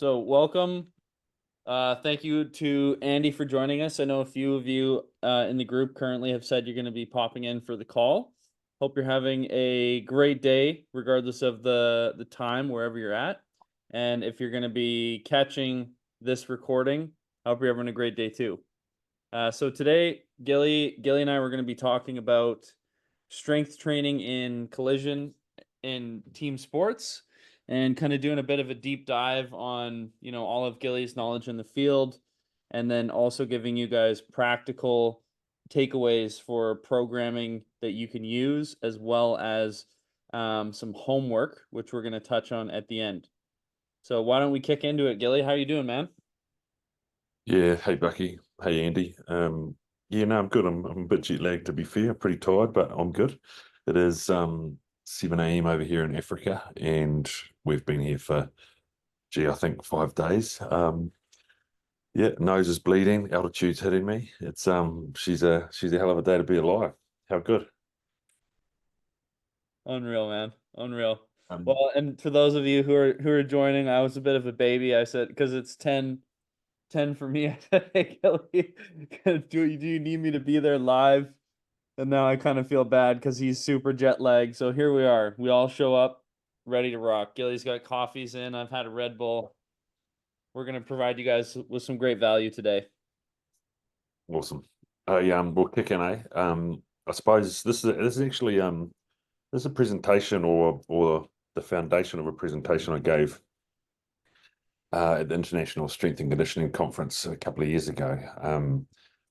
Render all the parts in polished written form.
So welcome. Thank you to Andy for joining us. I know a few of you in the group currently have said you're going to be popping in for the call. Hope you're having a great day, regardless of the time wherever you're at. And if you're going to be catching this recording, I hope you're having a great day too. So today, Gilly and I were going to be talking about strength training in collision in team sports and kind of doing a bit of a deep dive on, all of Gilly's knowledge in the field and then also giving you guys practical takeaways for programming that you can use as well as some homework, which we're going to touch on at the end. So why don't we kick into it, Gilly? How you doing, man? Yeah, hey Bucky, hey Andy. Yeah, no, I'm good. I'm a bit jet lagged to be fair, pretty tired, but I'm good. It is 7 a.m. over here in Africa, and we've been here for I think 5 days. Yeah, nose is bleeding, altitude's hitting me. It's she's a hell of a day to be alive. How good. Unreal, man. Unreal. Um, Well, and for those of you who are joining, I was a bit of a baby. I said because it's 10 for me. I said, "Hey, Kelly, do you need me to be there live?" And now I kind of feel bad because he's super jet lagged. So here we are. We all show up ready to rock. Gilly's got coffees in. I've had a Red Bull. We're gonna provide you guys with some great value today. awesome. We'll kick in, eh? I suppose this is actually this is a presentation or the foundation of a presentation I gave at the International Strength and Conditioning Conference a couple of years ago.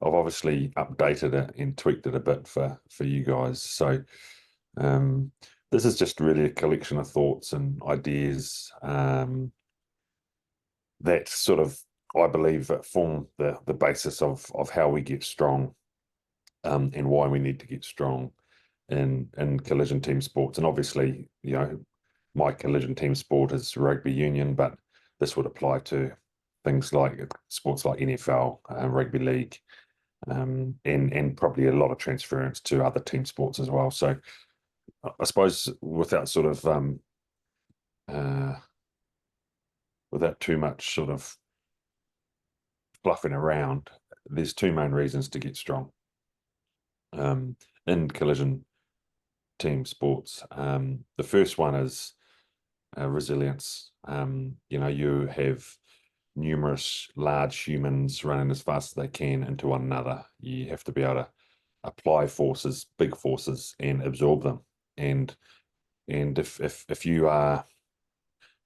I've obviously updated it and tweaked it a bit for you guys. So um, this is just really a collection of thoughts and ideas that sort of I believe that form the basis of how we get strong and why we need to get strong in collision team sports. And obviously, my collision team sport is rugby union, but this would apply to things like sports like NFL, rugby league, and probably a lot of transference to other team sports as well. So I suppose uh, without too much sort of fluffing around, there's two main reasons to get strong um, in collision team sports. The first one is resilience. You have numerous large humans running as fast as they can into one another. You have to be able to apply forces, big forces, and absorb them. And if you are,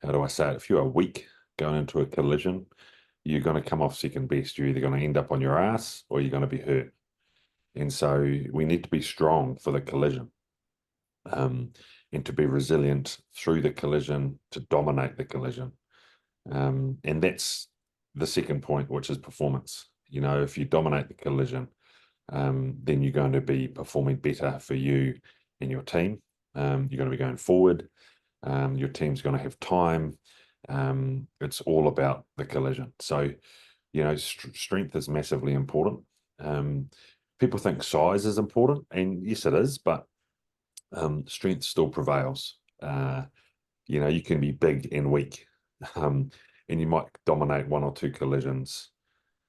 how do I say it? If you are weak going into a collision, you're going to come off second best. You're either going to end up on your ass or you're going to be hurt. And so we need to be strong for the collision. And to be resilient through the collision to dominate the collision. And that's the second point, which is performance. If you dominate the collision, then you're going to be performing better for you and your team. You're going to be going forward. Your team's going to have time. It's all about the collision. So, strength is massively important. People think size is important, and yes, it is, but strength still prevails. You can be big and weak, um, and you might dominate one or two collisions,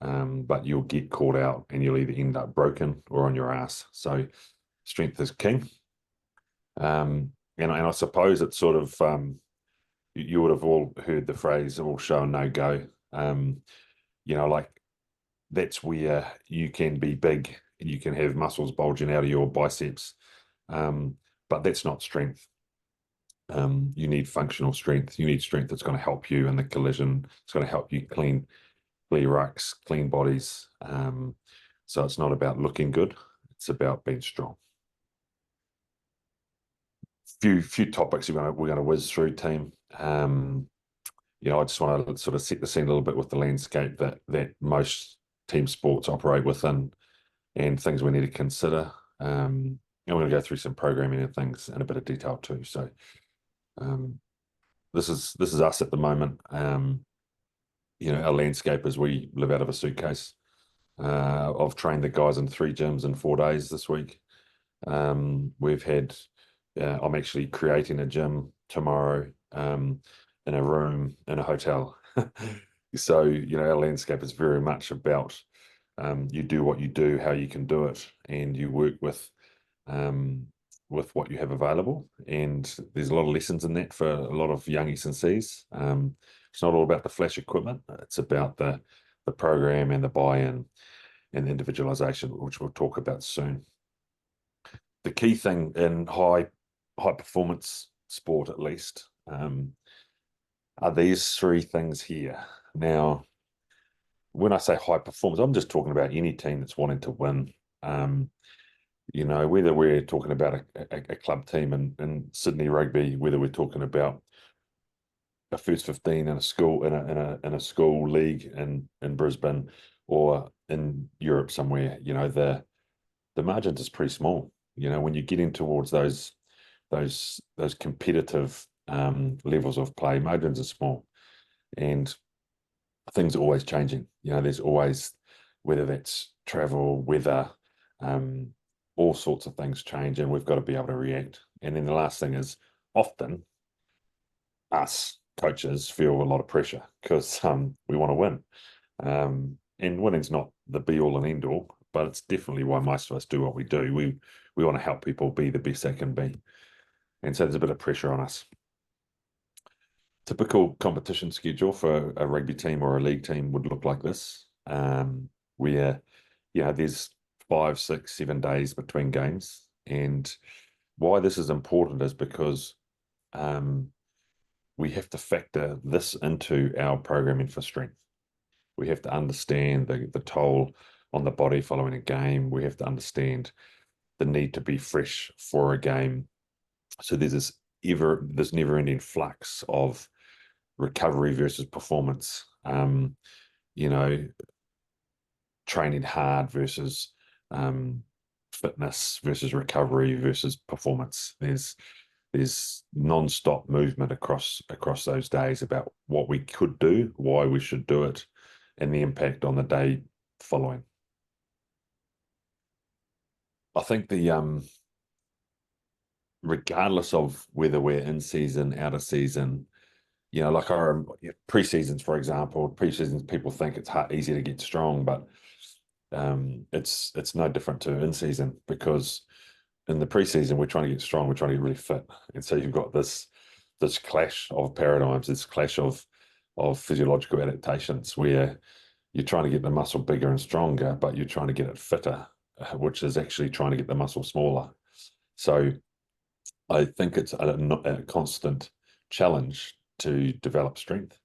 but you'll get caught out and you'll either end up broken or on your ass. So strength is king. And I suppose it's sort of, you would have all heard the phrase all show and no go. Like that's where you can be big and you can have muscles bulging out of your biceps. But that's not strength. You need functional strength. You need strength that's going to help you in the collision. It's going to help you clear rucks, clean bodies. So it's not about looking good. It's about being strong. Few topics we're going to whiz through, team. I just want to sort of set the scene a little bit with the landscape that most team sports operate within, and things we need to consider. And we're going to go through some programming and things in a bit of detail too. So um, this is us at the moment. Our landscape is we live out of a suitcase. I've trained the guys in 3 gyms in 4 days this week. We've had, I'm actually creating a gym tomorrow in a room in a hotel. So, our landscape is very much about you do what you do, how you can do it, and you work with what you have available. And there's a lot of lessons in that for a lot of young S&Cs. It's not all about the flash equipment. It's about the program and the buy-in and the individualization, which we'll talk about soon. The key thing in high performance sport, at least, are these three things here. Now, when I say high performance, I'm just talking about any team that's wanting to win. Whether we're talking about a club team in Sydney Rugby, whether we're talking about a first 15 in a school in a school league in Brisbane, or in Europe somewhere, the margins is pretty small. When you're getting towards those competitive levels of play, margins are small, and things are always changing. There's always, whether that's travel, weather, all sorts of things change, and we've got to be able to react. And then the last thing is, often us coaches feel a lot of pressure because we want to win. And winning's not the be all and end all, but it's definitely why most of us do what we do. We want to help people be the best they can be. And so there's a bit of pressure on us. Typical competition schedule for a rugby team or a league team would look like this, where there's 5, 6, 7 days between games. And why this is important is because we have to factor this into our programming for strength. We have to understand the toll on the body following a game. We have to understand the need to be fresh for a game. So there's this never-ending flux of recovery versus performance, training hard versus fitness versus recovery versus performance. There's non-stop movement across those days about what we could do, why we should do it, and the impact on the day following. I think regardless of whether we're in season, out of season, like our pre-seasons, for example, pre-seasons, people think it's easy to get strong, but it's no different to in season, because in the pre-season we're trying to get strong, we're trying to get really fit, and so you've got this clash of paradigms, this clash of physiological adaptations, where you're trying to get the muscle bigger and stronger, but you're trying to get it fitter, which is actually trying to get the muscle smaller. So I think it's a constant challenge to develop strength,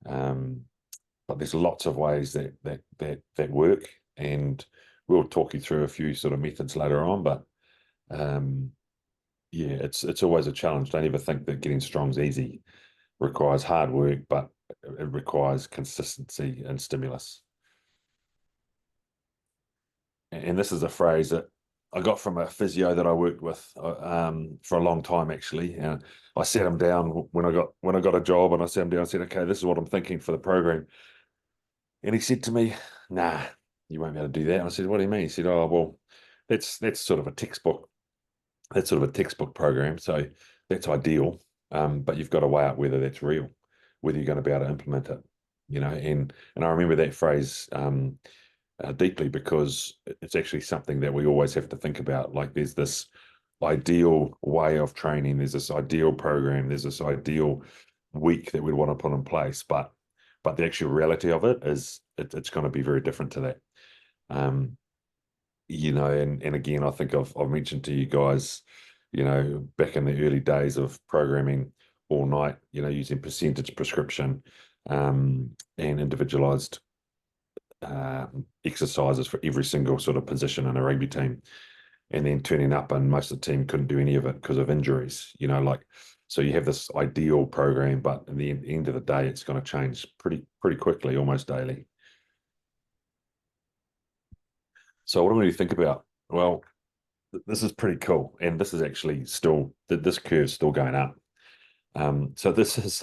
but there's lots of ways that work, and we'll talk you through a few sort of methods later on. But yeah, it's always a challenge. Don't ever think that getting strong is easy. It requires hard work, but it requires consistency and stimulus. And this is a phrase that I got from a physio that I worked with for a long time, actually. And I sat him down when I got a job, and I sat him down and said, "Okay, this is what I'm thinking for the program." And he said to me, "Nah, you won't be able to do that." And I said, "What do you mean?" He said, "Oh, well, that's sort of a textbook. That's sort of a textbook program. So that's ideal. But you've got to weigh out whether that's real, whether you're going to be able to implement it." And I remember that phrase deeply, because it's actually something that we always have to think about. Like, there's this ideal way of training, there's this ideal program, there's this ideal week that we'd want to put in place, but the actual reality of it is it's going to be very different to that. And again, I think I've mentioned to you guys, back in the early days of programming all night, using percentage prescription and individualized exercises for every single sort of position in a rugby team, and then turning up and most of the team couldn't do any of it because of injuries. So you have this ideal program, but at the end of the day, it's going to change pretty quickly, almost daily. So what do we think about? Well, this is pretty cool, and this is actually still, this curve's still going up. So this is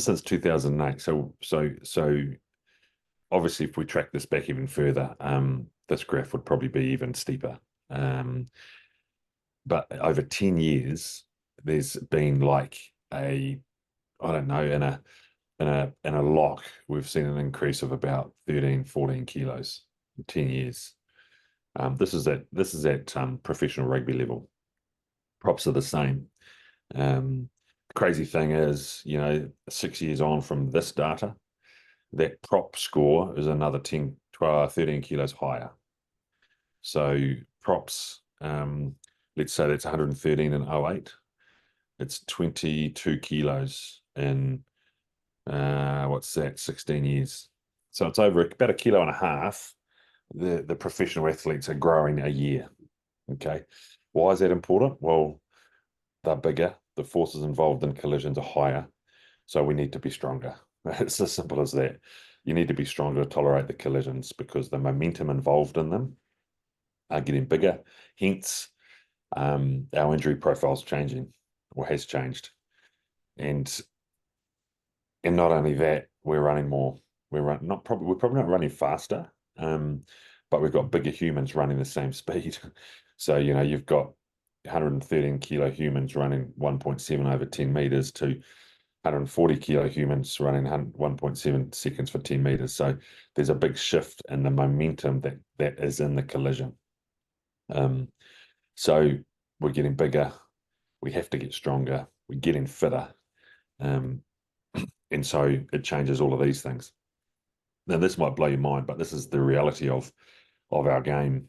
since 2008. So obviously, if we track this back even further, this graph would probably be even steeper. But over 10 years, there's been like I don't know, in a lock, we've seen an increase of about 13, 14 kilos in 10 years. This is at professional rugby level. Props are the same. The crazy thing is, 6 years on from this data, that prop score is another 10, 12, 13 kilos higher. So props, let's say that's 113 in 08. It's 22 kilos in, what's that, 16 years. So it's over about 1.5 kilos. The professional athletes are growing a year. Okay. Why is that important? Well, they're bigger. The forces involved in collisions are higher. So we need to be stronger. It's as simple as that. You need to be stronger to tolerate the collisions because the momentum involved in them are getting bigger. Hence, our injury profile is changing or has changed. And not only that, we're running more. We're probably not running faster, but we've got bigger humans running the same speed. So, you've got 113 kilo humans running 1.7 over 10 meters to 140 kilo humans running 1.7 seconds for 10 meters. So there's a big shift in the momentum that is in the collision. So we're getting bigger. We have to get stronger. We're getting fitter. And so it changes all of these things. Now, this might blow your mind, but this is the reality of our game.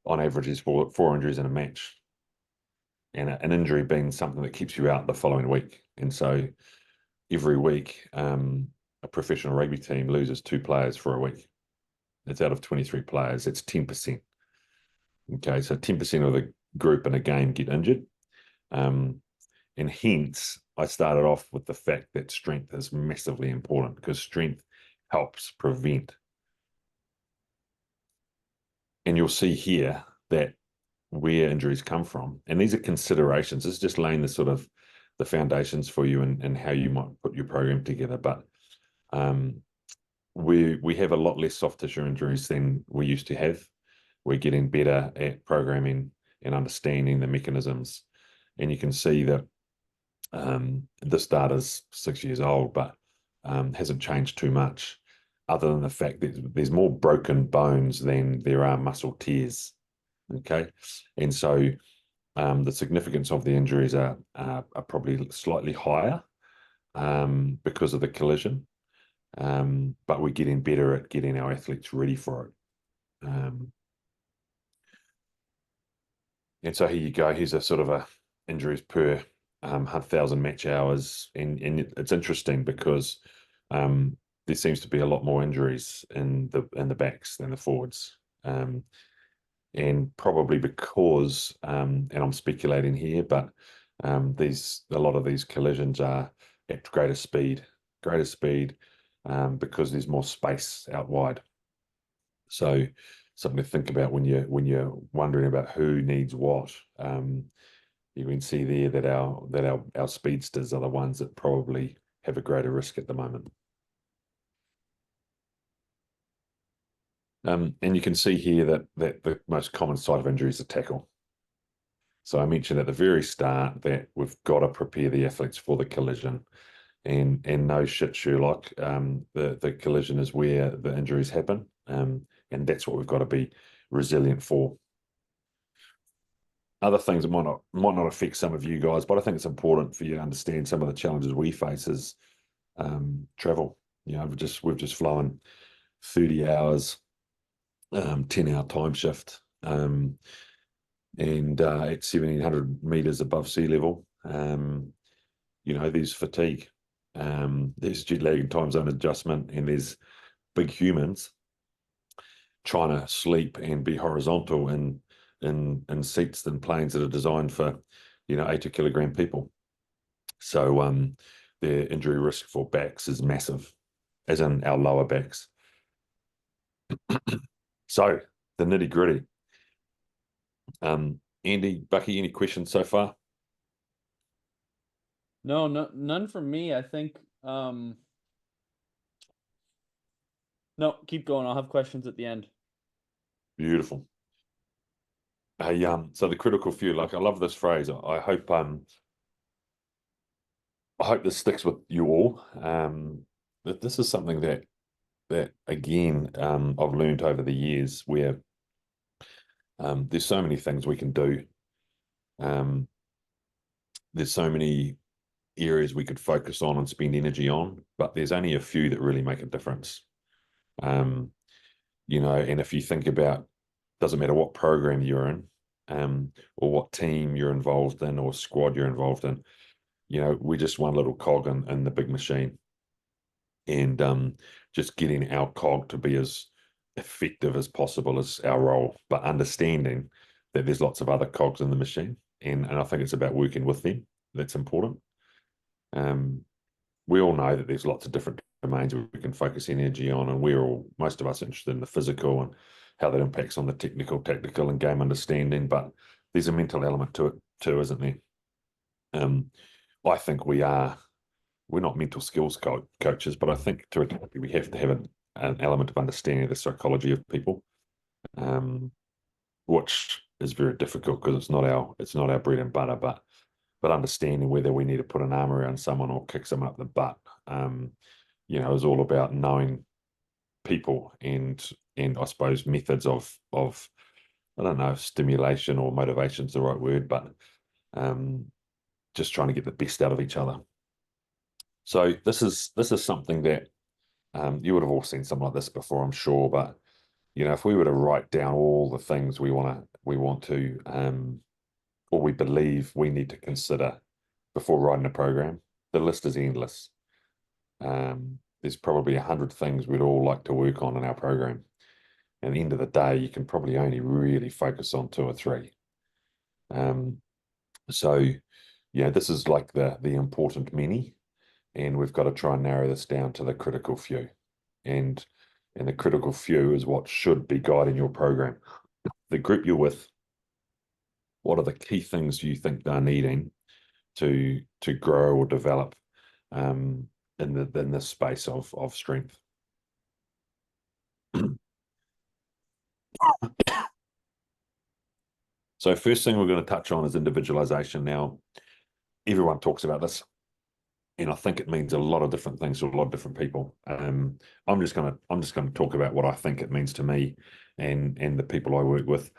On average, is four injuries in a match, and an injury being something that keeps you out the following week. And so every week, a professional rugby team loses 2 players for a week. It's out of 23 players. It's 10%. Okay, so 10% of the group in a game get injured. And hence, I started off with the fact that strength is massively important because strength helps prevent. And you'll see here that where injuries come from, and these are considerations. This is just laying the foundations for you and how you might put your program together. But we have a lot less soft tissue injuries than we used to have. We're getting better at programming and understanding the mechanisms. And you can see that this data is 6 years old, but hasn't changed too much, other than the fact that there's more broken bones than there are muscle tears. Okay, and so the significance of the injuries are probably slightly higher because of the collision, but we're getting better at getting our athletes ready for it. And so here you go. Here's a sort of a injuries per 1,000 match hours, and it's interesting because there seems to be a lot more injuries in the backs than the forwards, and probably because, and I'm speculating here, but a lot of these collisions are at greater speed because there's more space out wide. So something to think about when you're wondering about who needs what. You can see there that our speedsters are the ones that probably have a greater risk at the moment. And you can see here that the most common site of injury is a tackle. So I mentioned at the very start that we've got to prepare the athletes for the collision, and no shit, Sherlock. The collision is where the injuries happen, and that's what we've got to be resilient for. Other things that might not affect some of you guys, but I think it's important for you to understand some of the challenges we face is travel. We've just flown 30 hours, 10-hour time shift, and at 1,700 meters above sea level. There's fatigue, there's jet lag and time zone adjustment, and there's big humans trying to sleep and be horizontal in seats and planes that are designed for 80 kilogram people. So their injury risk for backs is massive, as in our lower backs. So the nitty gritty. Andy, Bucky, any questions so far? No, none from me. I think no, keep going. I'll have questions at the end. Beautiful. So the critical few, like, I love this phrase. I hope I hope this sticks with you all. That this is something that again I've learned over the years where there's so many things we can do. Um, there's so many areas we could focus on and spend energy on, but there's only a few that really make a difference. Um, and if you think about, doesn't matter what program you're in, or what team you're involved in or squad you're involved in, we're just one little cog in the big machine. And just getting our cog to be as effective as possible is our role, but understanding that there's lots of other cogs in the machine. And I think it's about working with them. That's important. We all know that there's lots of different domains we can focus energy on, and most of us interested in the physical and how that impacts on the technical, tactical, and game understanding. But there's a mental element to it too, isn't there? I think we're not mental skills coaches, but I think to a degree we have to have an element of understanding of the psychology of people, which is very difficult because it's not our bread and butter, but understanding whether we need to put an arm around someone or kick someone up the butt, is all about knowing people and I suppose methods of I don't know if stimulation or motivation is the right word, but just trying to get the best out of each other. So this is something that you would have all seen something like this before, I'm sure. But if we were to write down all the things we want to, or we believe we need to consider before writing a program, the list is endless. There's probably 100 things we'd all like to work on in our program. At the end of the day, you can probably only really focus on 2 or 3. So this is like the important many, and we've got to try and narrow this down to the critical few. And the critical few is what should be guiding your program. The group you're with, what are the key things you think they're needing to grow or develop in this space of strength? So first thing we're going to touch on is individualization. Now, everyone talks about this, and I think it means a lot of different things to a lot of different people. I'm just going to talk about what I think it means to me and the people I work with.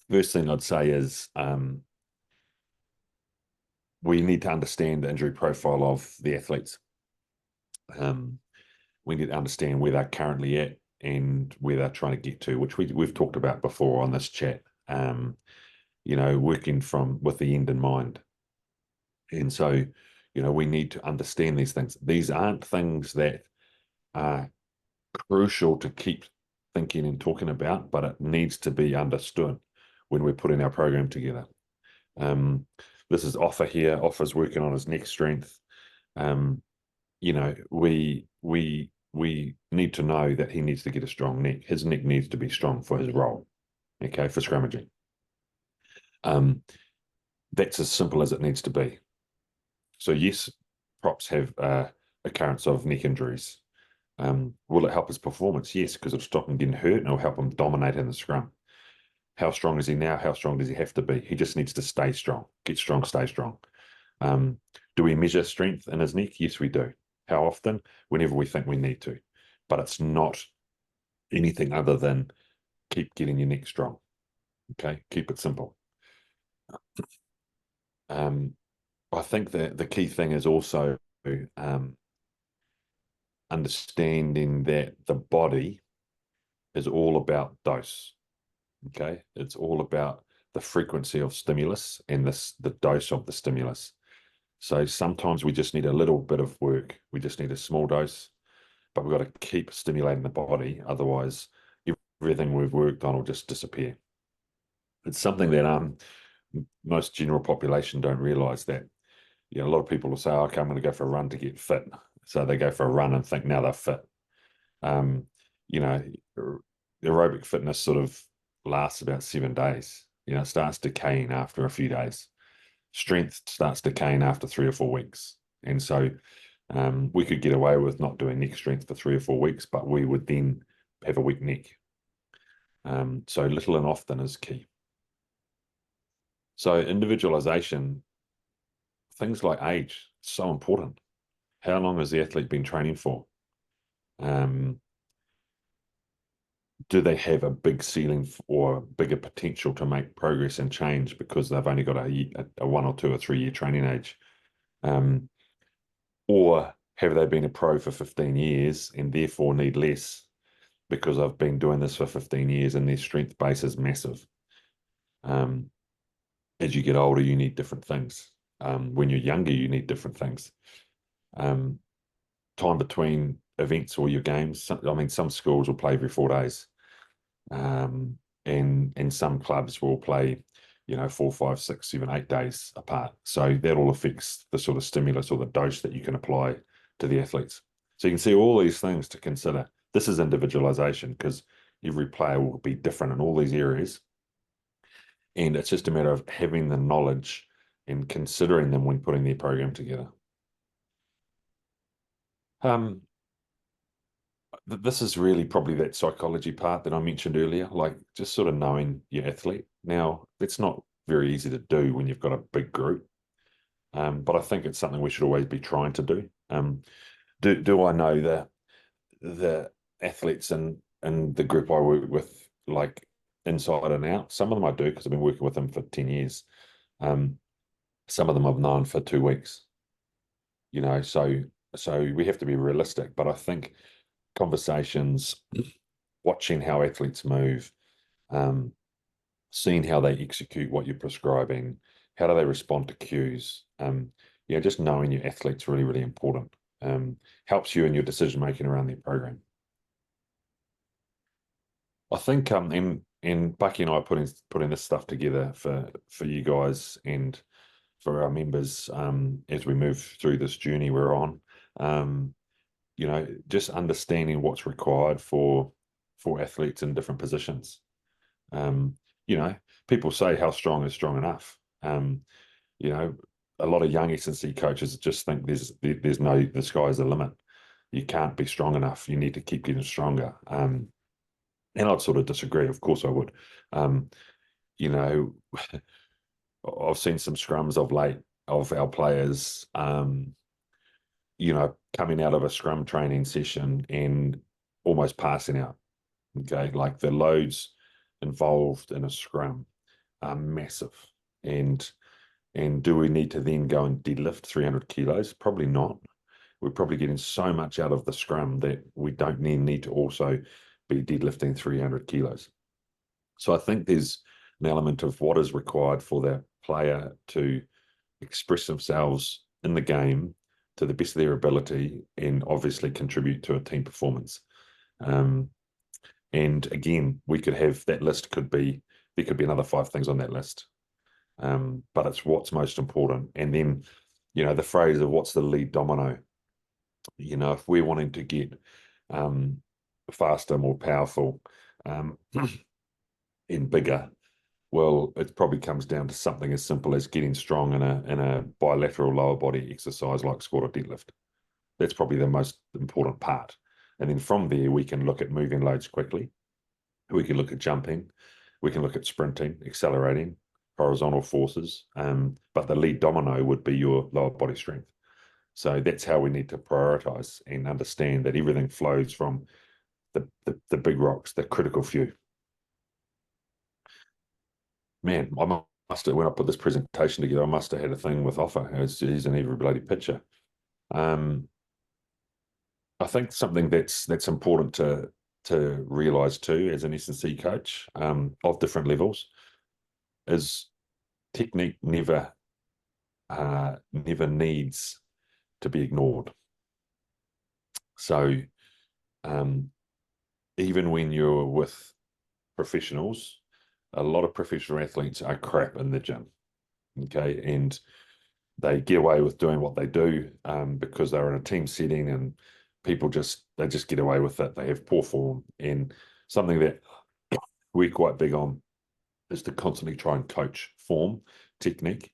First thing I'd say is we need to understand the injury profile of the athletes. We need to understand where they're currently at and where they're trying to get to, which we've talked about before on this chat. Working with the end in mind. And so, we need to understand these things. These aren't things that are crucial to keep thinking and talking about, but it needs to be understood when we're putting our program together. This is Offa here. Offa's working on his neck strength. We need to know that he needs to get a strong neck. His neck needs to be strong for his role, okay, for scrummaging. That's as simple as it needs to be. So yes, props have occurrence of neck injuries. Will it help his performance? Yes, because it'll stop him getting hurt and it'll help him dominate in the scrum. How strong is he now? How strong does he have to be? He just needs to stay strong. Get strong, stay strong. Do we measure strength in his neck? Yes, we do. How often? Whenever we think we need to. But it's not anything other than keep getting your neck strong. Okay, keep it simple. I think that the key thing is also understanding that the body is all about dose. Okay, it's all about the frequency of stimulus and the dose of the stimulus. So sometimes we just need a little bit of work. We just need a small dose, but we've got to keep stimulating the body. Otherwise, everything we've worked on will just disappear. It's something that most general population don't realize that. A lot of people will say, okay, I'm going to go for a run to get fit. So they go for a run and think now they're fit. Aerobic fitness sort of lasts about 7 days. It starts decaying after a few days. Strength starts decaying after 3 or 4 weeks. And so we could get away with not doing neck strength for 3 or 4 weeks, but we would then have a weak neck. So little and often is key. So individualization things like age, so important. How long has the athlete been training for? Do they have a big ceiling or bigger potential to make progress and change because they've only got a 1 or 2 or 3 year training age? Or have they been a pro for 15 years and therefore need less because I've been doing this for 15 years and their strength base is massive? As you get older, you need different things. When you're younger, you need different things. Time between events or your games. Some schools will play every 4 days. And some clubs will play, 4, 5, 6, 7, 8 days apart. So that all affects the sort of stimulus or the dose that you can apply to the athletes. So you can see all these things to consider. This is individualization because every player will be different in all these areas. And it's just a matter of having the knowledge and considering them when putting their program together. This is really probably that psychology part that I mentioned earlier, like just sort of knowing your athlete. Now, it's not very easy to do when you've got a big group, but I think it's something we should always be trying to do. Do I know the athletes in the group I work with, like inside and out? Some of them I do because I've been working with them for 10 years. Some of them I've known for 2 weeks. So we have to be realistic, but I think conversations, watching how athletes move, seeing how they execute what you're prescribing, how do they respond to cues. Just knowing your athlete's really, really important. Helps you in your decision making around their program. I think and Bucky and I are putting this stuff together for you guys and for our members as we move through this journey we're on. Just understanding what's required for athletes in different positions. People say how strong is strong enough. A lot of young S&C coaches just think the sky's the limit. You can't be strong enough. You need to keep getting stronger. And I'd sort of disagree. Of course I would. I've seen some scrums of late of our players, coming out of a scrum training session and almost passing out. Okay, like the loads involved in a scrum are massive. And do we need to then go and deadlift 300 kilos? Probably not. We're probably getting so much out of the scrum that we don't need to also be deadlifting 300 kilos. So I think there's an element of what is required for the player to express themselves in the game to the best of their ability and obviously contribute to a team performance. And again, we could have that list there could be another 5 things on that list. But it's what's most important. And then, the phrase of what's the lead domino, if we're wanting to get faster, more powerful, and bigger, well, it probably comes down to something as simple as getting strong in a bilateral lower body exercise like squat or deadlift. That's probably the most important part. And then from there, we can look at moving loads quickly. We can look at jumping. We can look at sprinting, accelerating, horizontal forces. But the lead domino would be your lower body strength. So that's how we need to prioritize and understand that everything flows from the big rocks, the critical few. Man, when I put this presentation together, I must have had a thing with Offa. He's in every bloody picture. I think something that's important to realize too, as an S&C coach of different levels, is technique never needs to be ignored. So even when you're with professionals, a lot of professional athletes are crap in the gym. Okay, and they get away with doing what they do because they're in a team setting and people just get away with it. They have poor form. And something that we're quite big on is to constantly try and coach form, technique.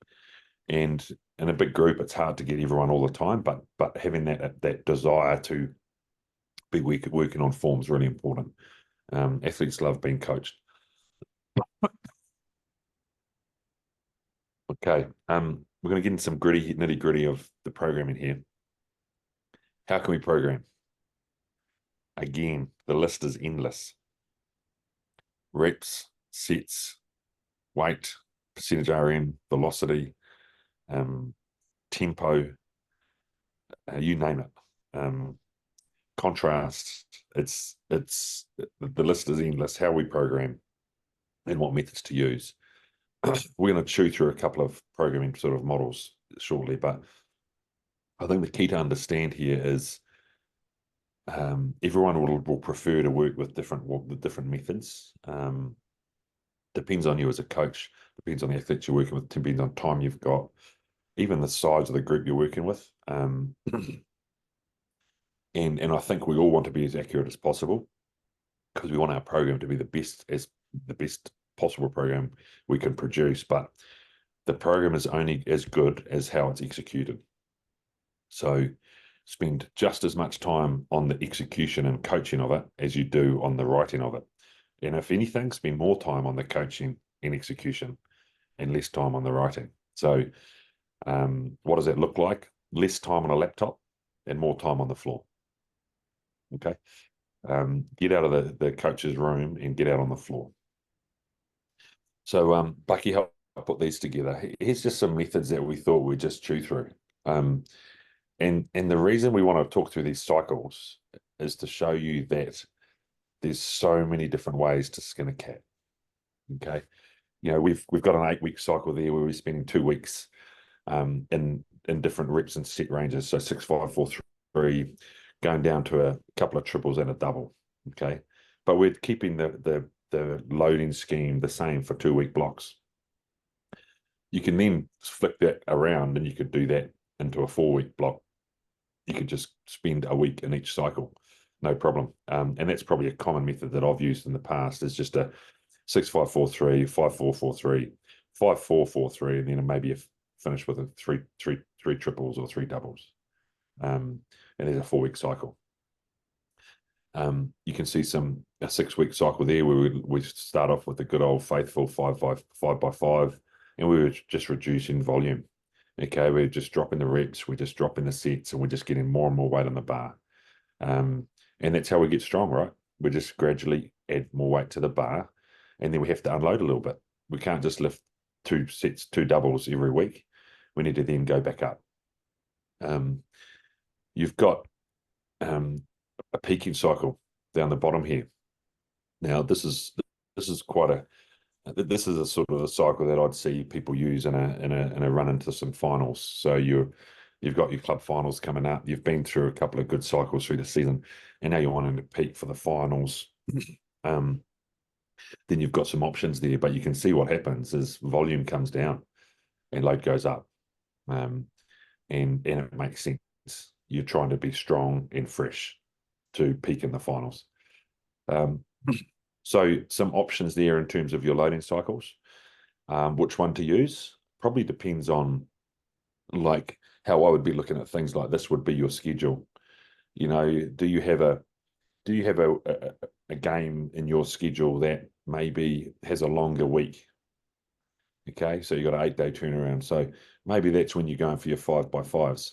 And in a big group, it's hard to get everyone all the time, but having that desire to be working on form is really important. Athletes love being coached. Okay. we're going to get into some nitty gritty of the programming here. How can we program? Again, the list is endless. Reps, sets, weight, percentage RM, velocity, tempo, you name it. Contrast. The list is endless. How we program and what methods to use. We're going to chew through a couple of programming sort of models shortly, but I think the key to understand here is everyone will prefer to work with different methods. Depends on you as a coach, depends on the athletes you're working with, depends on time you've got, even the size of the group you're working with. And I think we all want to be as accurate as possible because we want our program to be the best possible program we can produce. But the program is only as good as how it's executed. So spend just as much time on the execution and coaching of it as you do on the writing of it. And if anything, spend more time on the coaching and execution and less time on the writing. So what does that look like? Less time on a laptop and more time on the floor. Okay. Get out of the coach's room and get out on the floor. So Bucky helped put these together. Here's just some methods that we thought we'd just chew through. And the reason we want to talk through these cycles is to show you that there's so many different ways to skin a cat. Okay. We've got an 8-week cycle there where we're spending 2 weeks in different reps and set ranges. So 6, 5, 4, 3, going down to a couple of triples and a double. Okay. But we're keeping the loading scheme the same for 2-week blocks. You can then flick that around and you could do that into a 4-week block. You could just spend a week in each cycle, no problem. And that's probably a common method that I've used in the past, is just a 6, 5, 4, 3, 5, 4, 4, 3, 5, 4, 4, 3, and then maybe finish with a three triples or 3 doubles. And there's a 4-week cycle. You can see a 6-week cycle there where we start off with the good old faithful 5 by 5, and we were just reducing volume. Okay, we're just dropping the reps, we're just dropping the sets, and we're just getting more and more weight on the bar. And that's how we get strong, right? We just gradually add more weight to the bar, and then we have to unload a little bit. We can't just lift 2 sets, 2 doubles every week. We need to then go back up. You've got a peaking cycle down the bottom here. Now, this is quite this is a sort of a cycle that I'd see people use in a run into some finals. So you've got your club finals coming up. You've been through a couple of good cycles through the season, and now you're wanting to peak for the finals. Then you've got some options there, but you can see what happens is volume comes down and load goes up, and it makes sense. You're trying to be strong and fresh to peak in the finals. So some options there in terms of your loading cycles. Which one to use probably depends on, like, how I would be looking at things like this would be your schedule. Do you have a game in your schedule that maybe has a longer week? Okay, so you've got an 8-day turnaround. So maybe that's when you're going for your 5 by 5s.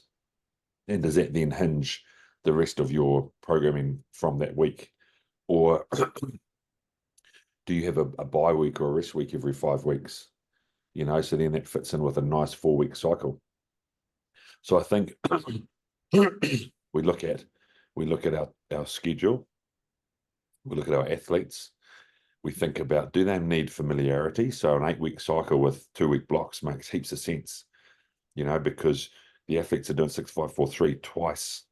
And does that then hinge the rest of your programming from that week? Or do you have a bye week or a rest week every 5 weeks? So then that fits in with a nice 4-week cycle. So I think we look at our schedule, we look at our athletes, we think about, do they need familiarity? So an 8-week cycle with 2-week blocks makes heaps of sense, because the athletes are doing 6, 5, 4, 3 twice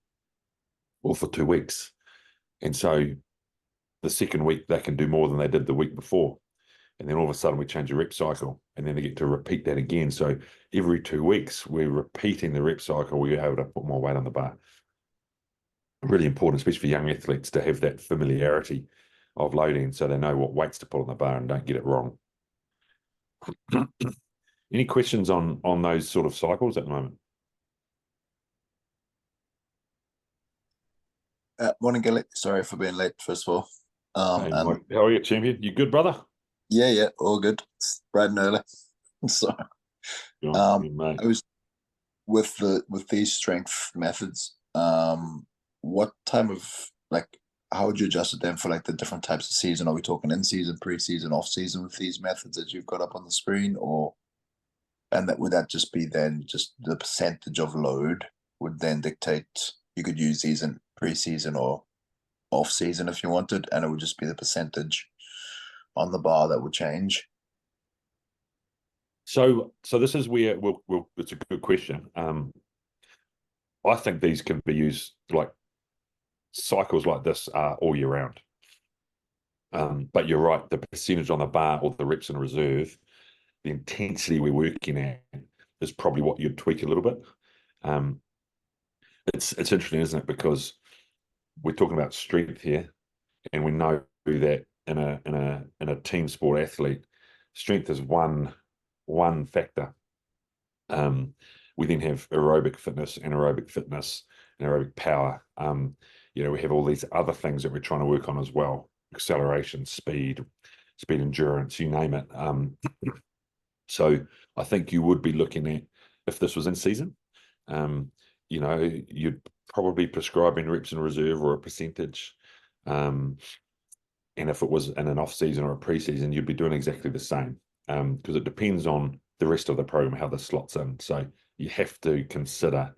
or for 2 weeks. And so the second week they can do more than they did the week before. And then all of a sudden we change a rep cycle, and then they get to repeat that again. So every 2 weeks we're repeating the rep cycle. We're able to put more weight on the bar. Really important, especially for young athletes, to have that familiarity of loading so they know what weights to put on the bar and don't get it wrong. Any questions on those sort of cycles at the moment? Morning, Gilly. Sorry for being late, first of all. Hey, Mike, how are you, champion? You good, brother? Yeah, all good. It's bright and early. So, Mate. I was with these strength methods. What time of like how would you adjust it then for like the different types of season? Are we talking in season, pre-season, off season with these methods that you've got up on the screen, or and that would that just be then just the percentage of load would then dictate you could use these in pre-season or off season if you wanted, and it would just be the percentage on the bar that would change. So this is where it's a good question. I think these can be used like cycles like this are all year round. But you're right, the percentage on the bar or the reps in reserve, the intensity we're working at is probably what you'd tweak a little bit. It's interesting, isn't it? Because we're talking about strength here, and we know that in a team sport athlete, strength is one factor. We then have aerobic fitness, anaerobic fitness, and aerobic power. We have all these other things that we're trying to work on as well: acceleration, speed endurance, you name it. So I think you would be looking at, if this was in season, you'd probably prescribing reps in reserve or a percentage. And if it was in an off season or a pre-season, you'd be doing exactly the same, because it depends on the rest of the program, how this slots in. So you have to consider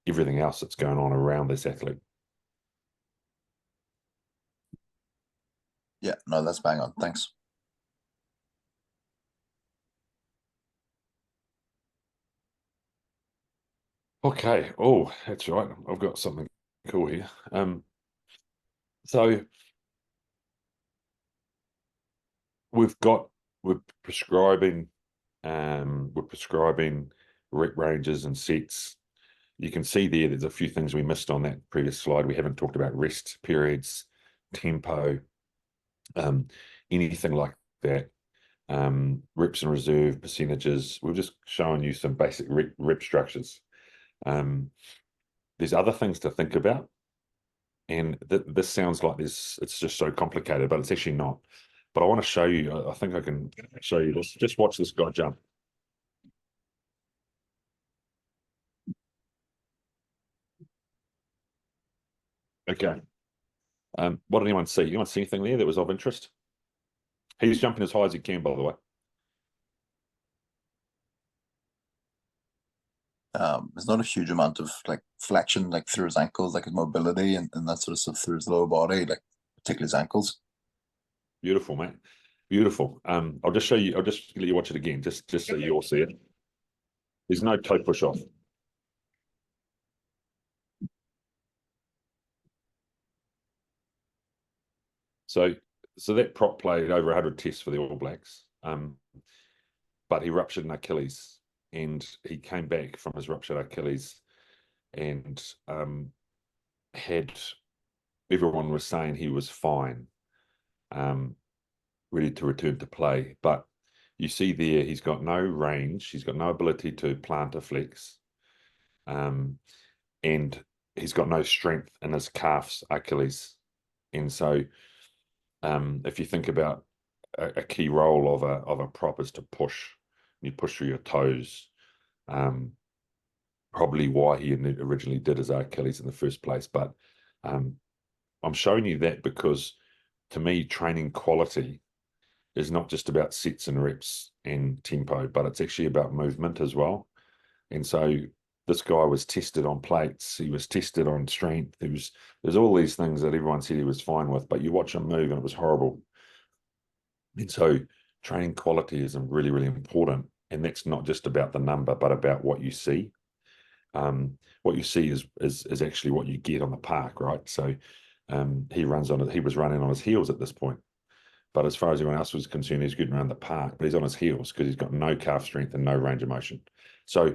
everything else that's going on around this athlete. Yeah, no, that's bang on. Thanks. Okay. Oh, that's right. I've got something cool here. So we're prescribing rep ranges and sets. You can see there's a few things we missed on that previous slide. We haven't talked about rest periods, tempo, anything like that. Reps and reserve percentages. We've just shown you some basic rep structures. There's other things to think about, and this sounds like it's just so complicated, but it's actually not. But I want to show you. I think I can show you this. Just watch this guy jump. Okay. What did anyone see? Anyone see anything there that was of interest? He's jumping as high as he can, by the way. There's not a huge amount of like flexion like through his ankles, like his mobility and that sort of stuff through his lower body, like particularly his ankles. Beautiful, mate. Beautiful. I'll just show you. I'll just let you watch it again, just so you all see it. There's no toe push off. So that prop played over 100 tests for the All Blacks, but he ruptured an Achilles, and he came back from his ruptured Achilles, and everyone was saying he was fine, ready to return to play. But you see there, he's got no range, he's got no ability to plantar flex, and he's got no strength in his calves, Achilles, and so. If you think about a key role of a prop is to push, you push through your toes. Probably why he originally did his Achilles in the first place. But I'm showing you that because, to me, training quality is not just about sets and reps and tempo, but it's actually about movement as well. And so this guy was tested on plates, he was tested on strength, there's all these things that everyone said he was fine with, but you watch him move and it was horrible. And so training quality is really, really important. And that's not just about the number, but about what you see. What you see is actually what you get on the park, right? So he was running on his heels at this point. But as far as everyone else was concerned, he's good around the park, but he's on his heels because he's got no calf strength and no range of motion. So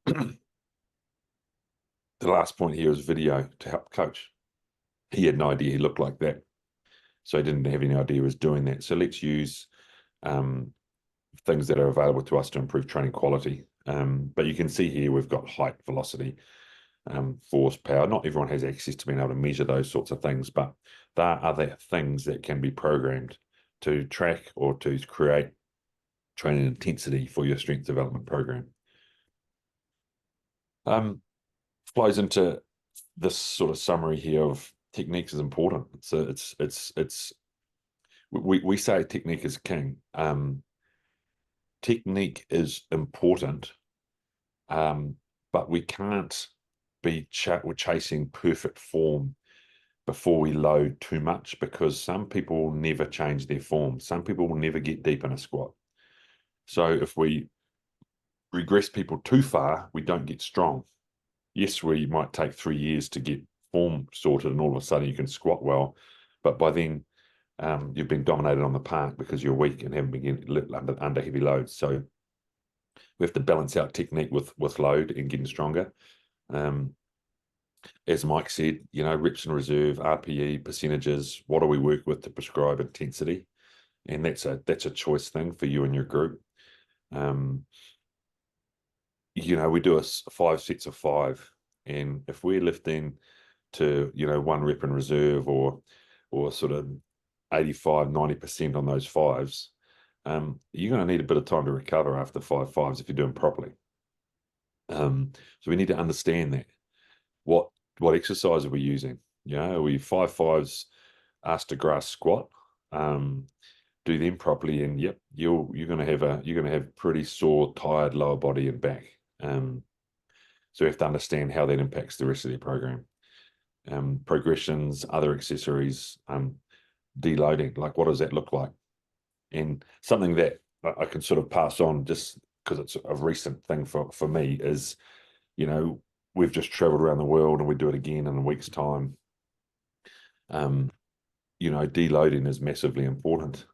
the last point here is video to help coach. He had no idea he looked like that. So he didn't have any idea he was doing that. So let's use things that are available to us to improve training quality. But you can see here we've got height, velocity, force, power. Not everyone has access to being able to measure those sorts of things, but there are other things that can be programmed to track or to create training intensity for your strength development program. Flows into this sort of summary here of techniques is important. We say technique is king. Technique is important, but we can't be chasing perfect form before we load too much, because some people will never change their form. Some people will never get deep in a squat. So if we regress people too far, we don't get strong. Yes, we might take 3 years to get form sorted and all of a sudden you can squat well, but by then you've been dominated on the park because you're weak and haven't been getting under heavy loads. So we have to balance out technique with load and getting stronger. As Mike said, you know, reps in reserve, RPE, percentages, what do we work with to prescribe intensity? And that's a choice thing for you and your group. You know, we do 5 sets of 5, and if we're lifting to, you know, 1 rep in reserve or sort of 85-90% on those 5s, you're going to need a bit of time to recover after 5 5s if you're doing properly. So we need to understand that. What exercise are we using? You know, are we 5 5s ass to grass squat? Do them properly, and yep, you're going to have pretty sore, tired lower body and back. So we have to understand how that impacts the rest of the program. Progressions, other accessories, deloading, like what does that look like? And something that I can sort of pass on, just because it's a recent thing for me, is, you know, we've just traveled around the world and we do it again in a week's time. You know, deloading is massively important.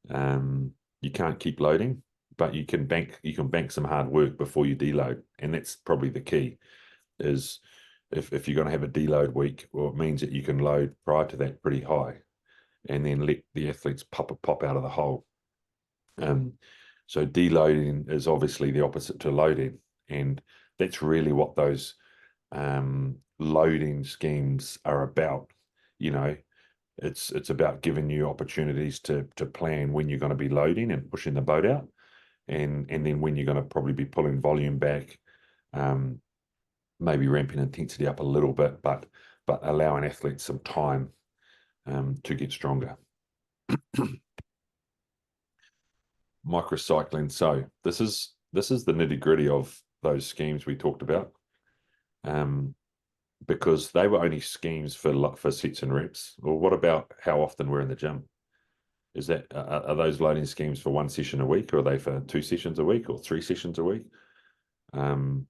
You can't keep loading, but you can bank some hard work before you deload, and that's probably the key. Is if you're going to have a deload week, well, it means that you can load prior to that pretty high, and then let the athletes pop out of the hole. So deloading is obviously the opposite to loading, and that's really what those loading schemes are about. You know, it's about giving you opportunities to plan when you're going to be loading and pushing the boat out, and then when you're going to probably be pulling volume back, maybe ramping intensity up a little bit, but allowing athletes some time to get stronger. Microcycling. So this is the nitty-gritty of those schemes we talked about, because they were only schemes for sets and reps. Well, what about how often we're in the gym? Is that are those loading schemes for 1 session a week, or are they for 2 sessions a week or 3 sessions a week? You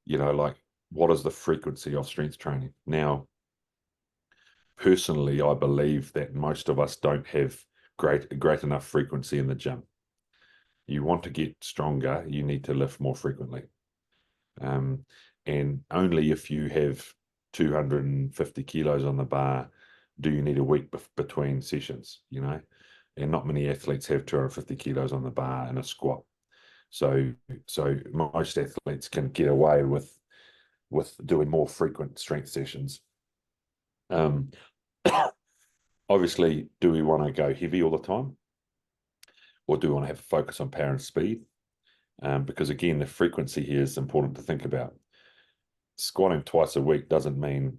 know, like, what is the frequency of strength training? Now, personally, I believe that most of us don't have great enough frequency in the gym. You want to get stronger, you need to lift more frequently. And only if you have 250 kilos on the bar do you need a week between sessions, you know, and not many athletes have 250 kilos on the bar in a squat. So most athletes can get away with doing more frequent strength sessions. Obviously, do we want to go heavy all the time, or do we want to have a focus on power and speed? Because again, the frequency here is important to think about. Squatting twice a week doesn't mean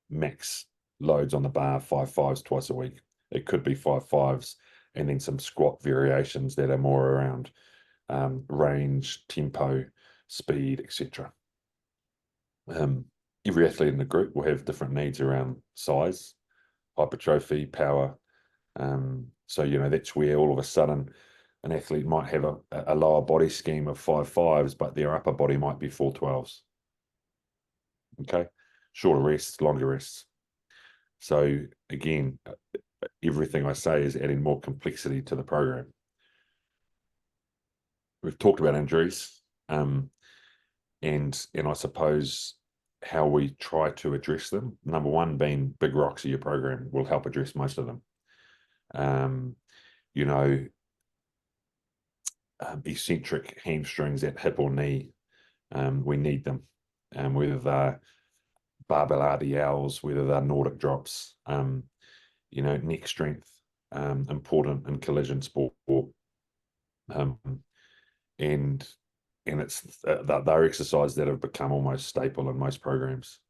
max loads on the bar 5 5s twice a week. It could be 5 5s and then some squat variations that are more around range, tempo, speed, etc. Every athlete in the group will have different needs around size, hypertrophy, power. So, you know, that's where all of a sudden an athlete might have a lower body scheme of 5 5s, but their upper body might be 4 12s. Okay, shorter rests, longer rests. So again, everything I say is adding more complexity to the program. We've talked about injuries, and I suppose how we try to address them. Number one being big rocks of your program will help address most of them. You know, eccentric hamstrings at hip or knee, we need them, whether they're barbell RDLs, whether they're Nordic drops, you know, neck strength, important in collision sport. And it's they're exercises that have become almost staple in most programs.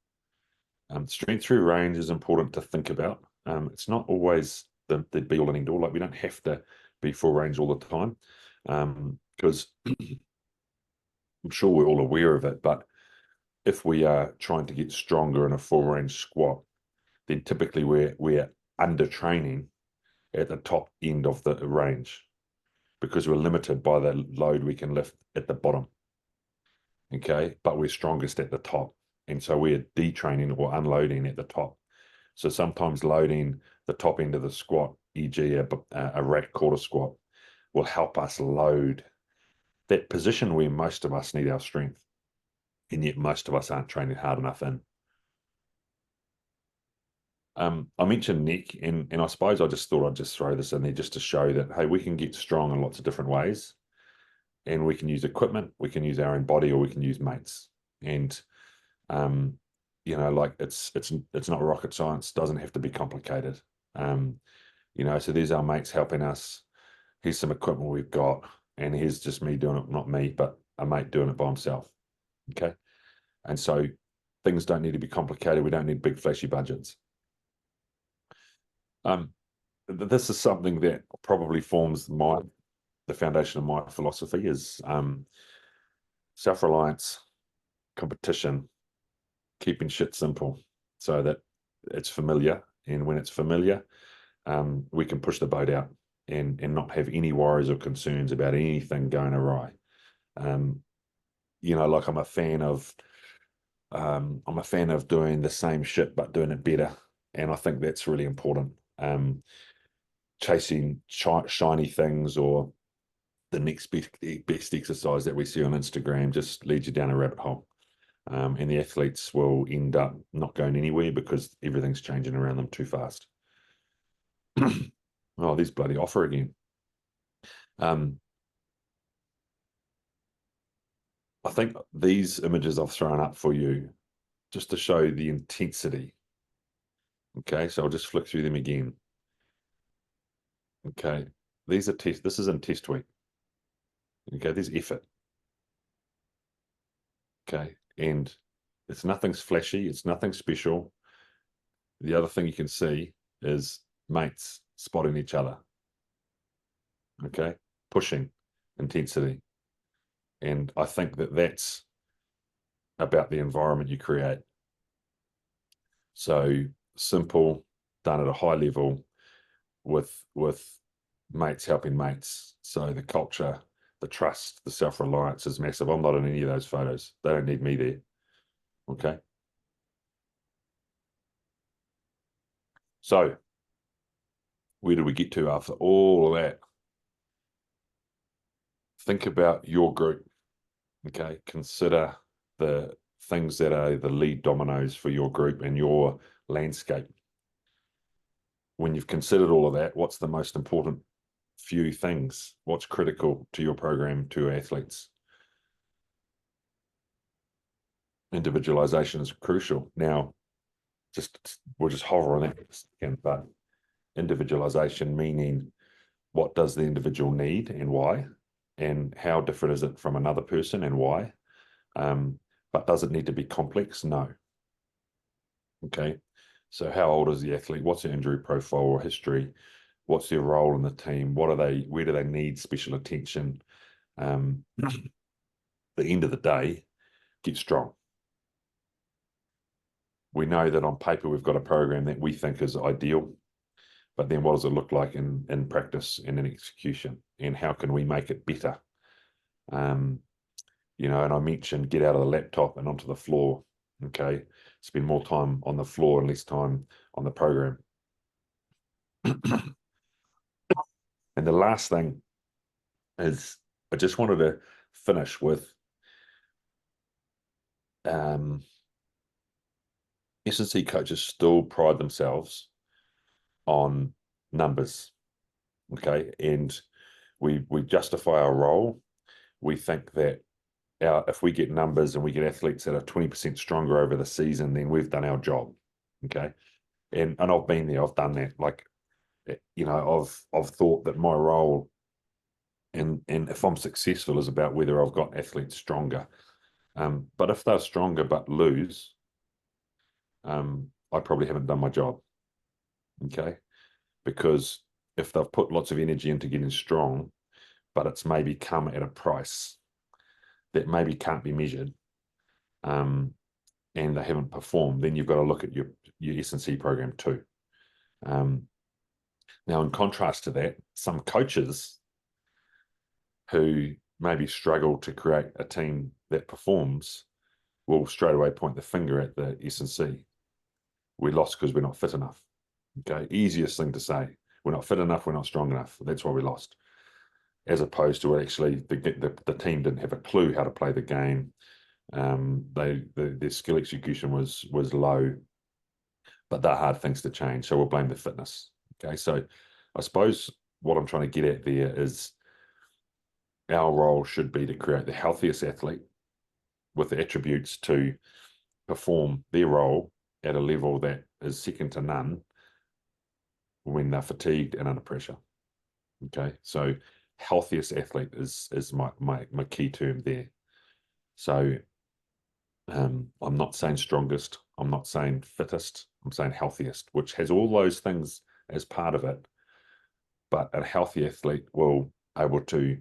Strength through range is important to think about. It's not always the be all and end all. Like, we don't have to be full range all the time, because I'm sure we're all aware of it. But if we are trying to get stronger in a full range squat, then typically we're under training at the top end of the range, because we're limited by the load we can lift at the bottom. Okay, but we're strongest at the top, and so we're detraining or unloading at the top. So sometimes loading the top end of the squat, e.g. a rack quarter squat, will help us load that position where most of us need our strength, and yet most of us aren't training hard enough in. I mentioned neck, and I suppose I just thought I'd just throw this in there just to show that, hey, we can get strong in lots of different ways, and we can use equipment, we can use our own body, or we can use mates. And you know, like, it's not rocket science, doesn't have to be complicated. You know, so there's our mates helping us. Here's some equipment we've got, and here's just me doing it, not me, but a mate doing it by himself. Okay, and so things don't need to be complicated. We don't need big flashy budgets. This is something that probably forms the foundation of my philosophy, is self-reliance, competition, keeping shit simple so that it's familiar. And when it's familiar, we can push the boat out and not have any worries or concerns about anything going awry. You know, like, I'm a fan of doing the same shit but doing it better, and I think that's really important. Chasing shiny things or the next best exercise that we see on Instagram just leads you down a rabbit hole. And the athletes will end up not going anywhere because everything's changing around them too fast. Oh, there's bloody offer again. I think these images I've thrown up for you just to show the intensity. Okay, so I'll just flick through them again. Okay, these are this is in test week. Okay, there's effort. Okay, and it's nothing's flashy, it's nothing special. The other thing you can see is mates spotting each other. Okay, pushing, intensity. And I think that that's about the environment you create. So simple, done at a high level, with mates helping mates. So the culture, the trust, the self-reliance is massive. I'm not in any of those photos. They don't need me there. Okay. So where do we get to after all of that? Think about your group. Okay. Consider the things that are the lead dominoes for your group and your landscape. When you've considered all of that, what's the most important few things? What's critical to your program, to your athletes? Individualization is crucial. Now, we'll just hover on that for a second, but individualization meaning, what does the individual need and why? And how different is it from another person and why? But does it need to be complex? No. Okay. So how old is the athlete? What's their injury profile or history? What's their role in the team? Where do they need special attention? At the end of the day, get strong. We know that on paper we've got a program that we think is ideal, but then what does it look like in practice and in execution? And how can we make it better? You know, and I mentioned get out of the laptop and onto the floor. Okay, spend more time on the floor and less time on the program. And the last thing is, I just wanted to finish with S&C coaches still pride themselves on numbers. Okay, and we justify our role. We think that if we get numbers and we get athletes that are 20% stronger over the season, then we've done our job. Okay, and I've been there, I've done that. Like, you know, I've thought that my role and if I'm successful is about whether I've got athletes stronger. But if they're stronger but lose, I probably haven't done my job. Okay, because if they've put lots of energy into getting strong, but it's maybe come at a price that maybe can't be measured, and they haven't performed, then you've got to look at your S&C program too. Now, in contrast to that, some coaches who maybe struggle to create a team that performs will straight away point the finger at the S&C. We lost because we're not fit enough. Okay, easiest thing to say. We're not fit enough, we're not strong enough. That's why we lost. As opposed to actually the team didn't have a clue how to play the game. Their skill execution was low, but they're hard things to change. So we'll blame the fitness. Okay, so I suppose what I'm trying to get at there is our role should be to create the healthiest athlete with the attributes to perform their role at a level that is second to none when they're fatigued and under pressure. Okay, so healthiest athlete is my key term there. So I'm not saying strongest, I'm not saying fittest, I'm saying healthiest, which has all those things as part of it. But a healthy athlete will able to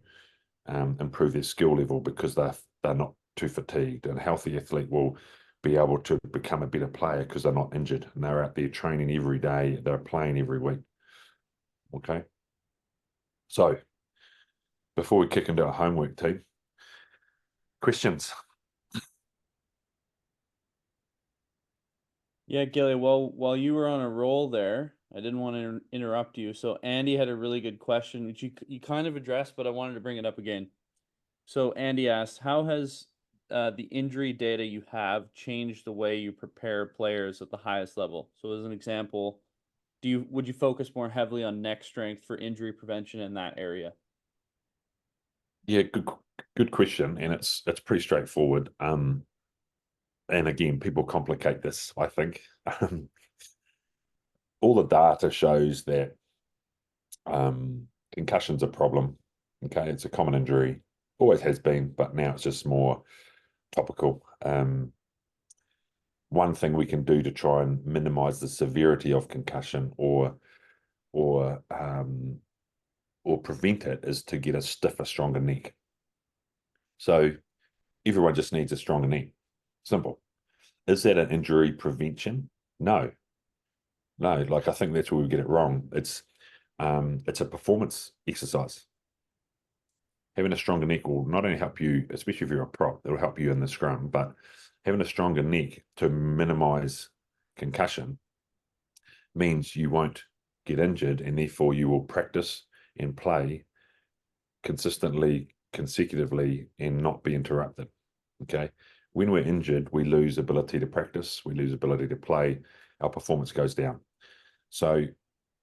improve their skill level because they're not too fatigued. And a healthy athlete will be able to become a better player because they're not injured and they're out there training every day, they're playing every week. Okay. So before we kick into our homework, team, questions? Yeah, Gilly, while you were on a roll there, I didn't want to interrupt you. So Andy had a really good question, which you kind of addressed, but I wanted to bring it up again. So Andy asked, how has the injury data you have changed the way you prepare players at the highest level? So as an example, would you focus more heavily on neck strength for injury prevention in that area? Yeah, good question, and it's pretty straightforward. And again, people complicate this, I think. All the data shows that concussion's a problem. Okay, it's a common injury, always has been, but now it's just more topical. One thing we can do to try and minimize the severity of concussion or prevent it is to get a stiffer, stronger neck. So everyone just needs a stronger neck. Simple. Is that an injury prevention? No. Like I think that's where we get it wrong. It's a performance exercise. Having a stronger neck will not only help you, especially if you're a prop, it'll help you in the scrum, but having a stronger neck to minimize concussion means you won't get injured and therefore you will practice and play consistently, consecutively, and not be interrupted. Okay. When we're injured, we lose ability to practice, we lose ability to play, our performance goes down. So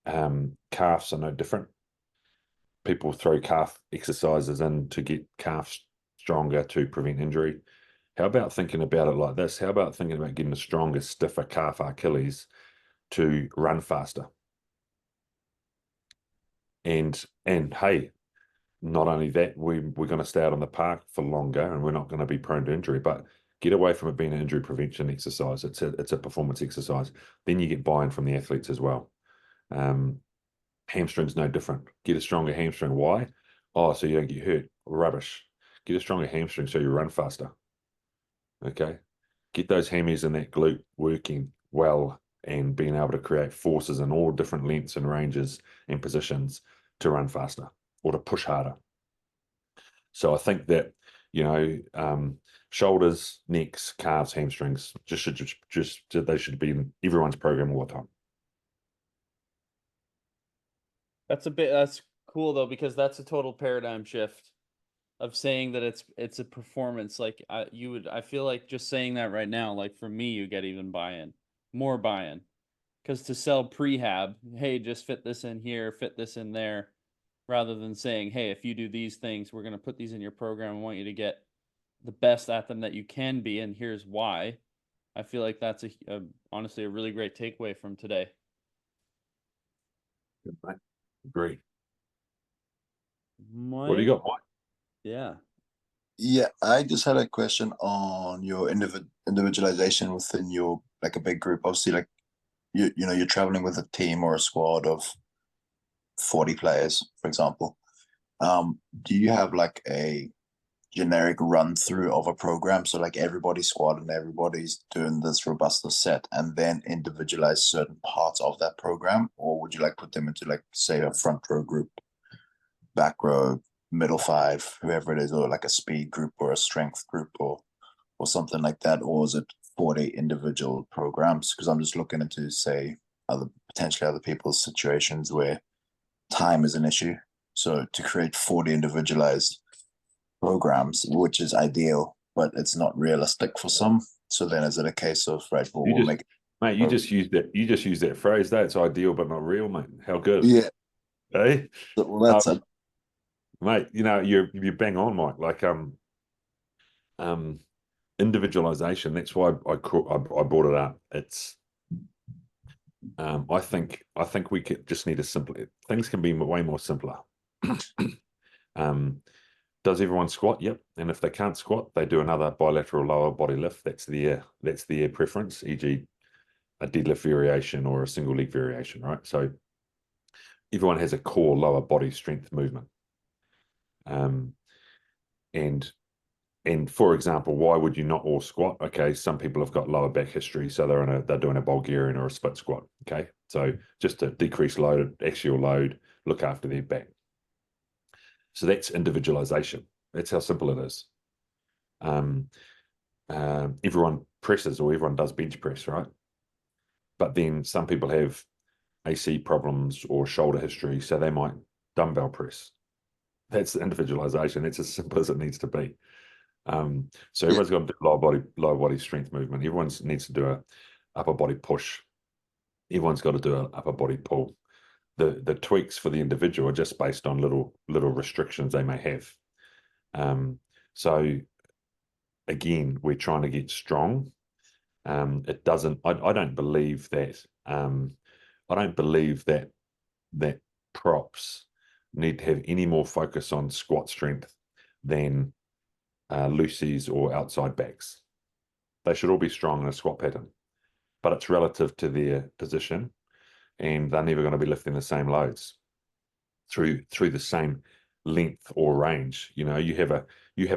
calves are no different. People throw calf exercises in to get calves stronger to prevent injury. How about thinking about it like this? How about thinking about getting a stronger, stiffer calf Achilles to run faster? And hey, not only that, we're going to stay out on the park for longer and we're not going to be prone to injury, but get away from it being an injury prevention exercise. It's a performance exercise. Then you get buy-in from the athletes as well. Hamstring's no different. Get a stronger hamstring. Why? Oh, so you don't get hurt. Rubbish. Get a stronger hamstring so you run faster. Okay. Get those hammies and that glute working well and being able to create forces in all different lengths and ranges and positions to run faster or to push harder. So I think that, shoulders, necks, calves, hamstrings they should be in everyone's program all the time. That's cool though, because that's a total paradigm shift of saying that it's a performance. Like I feel like just saying that right now, like for me, you get even more buy-in. Because to sell prehab, hey, just fit this in here, fit this in there, rather than saying, hey, if you do these things, we're going to put these in your program. I want you to get the best at them that you can be, and here's why. I feel like that's honestly a really great takeaway from today. Good, mate. Agree. What do you got, Mike? Yeah. Yeah, I just had a question on your individualization within your like a big group. Obviously, like you know you're traveling with a team or a squad of 40 players, for example. Do you have like a generic run through of a program? So like everybody's squad and everybody's doing this robust set and then individualize certain parts of that program? Or would you like put them into like say a front row group, back row, middle five, whoever it is, or like a speed group or a strength group or something like that? Or is it 40 individual programs? Because I'm just looking into say potentially other people's situations where time is an issue. So to create 40 individualized programs, which is ideal, but it's not realistic for some. So then is it a case of right, well, we'll make Mate, you just used that phrase. That's ideal but not real, mate. How good. yeah. Hey? Well, that's it. Mate, you know, you bang on, Mike. Like individualization, that's why I brought it up. It's I think we just need to simply things can be way more simpler. Does everyone squat? Yep. And if they can't squat, they do another bilateral lower body lift. That's their preference, e.g. a deadlift variation or a single leg variation, right? So everyone has a core lower body strength movement. And for example, why would you not all squat? Okay, some people have got lower back history, so they're doing a Bulgarian or a split squat. Okay, so just to decrease load, axial load, look after their back. So that's individualization. That's how simple it is. Everyone presses or everyone does bench press, right? But then some people have AC problems or shoulder history, so they might dumbbell press. That's the individualization. That's as simple as it needs to be. So everyone's got to do lower body strength movement. Everyone needs to do a upper body push. Everyone's got to do an upper body pull. The tweaks for the individual are just based on little restrictions they may have. So again, we're trying to get strong. It doesn't. I don't believe that. I don't believe that props need to have any more focus on squat strength than loosies or outside backs. They should all be strong in a squat pattern, but it's relative to their position, and they're never going to be lifting the same loads through the same length or range. You know, you have a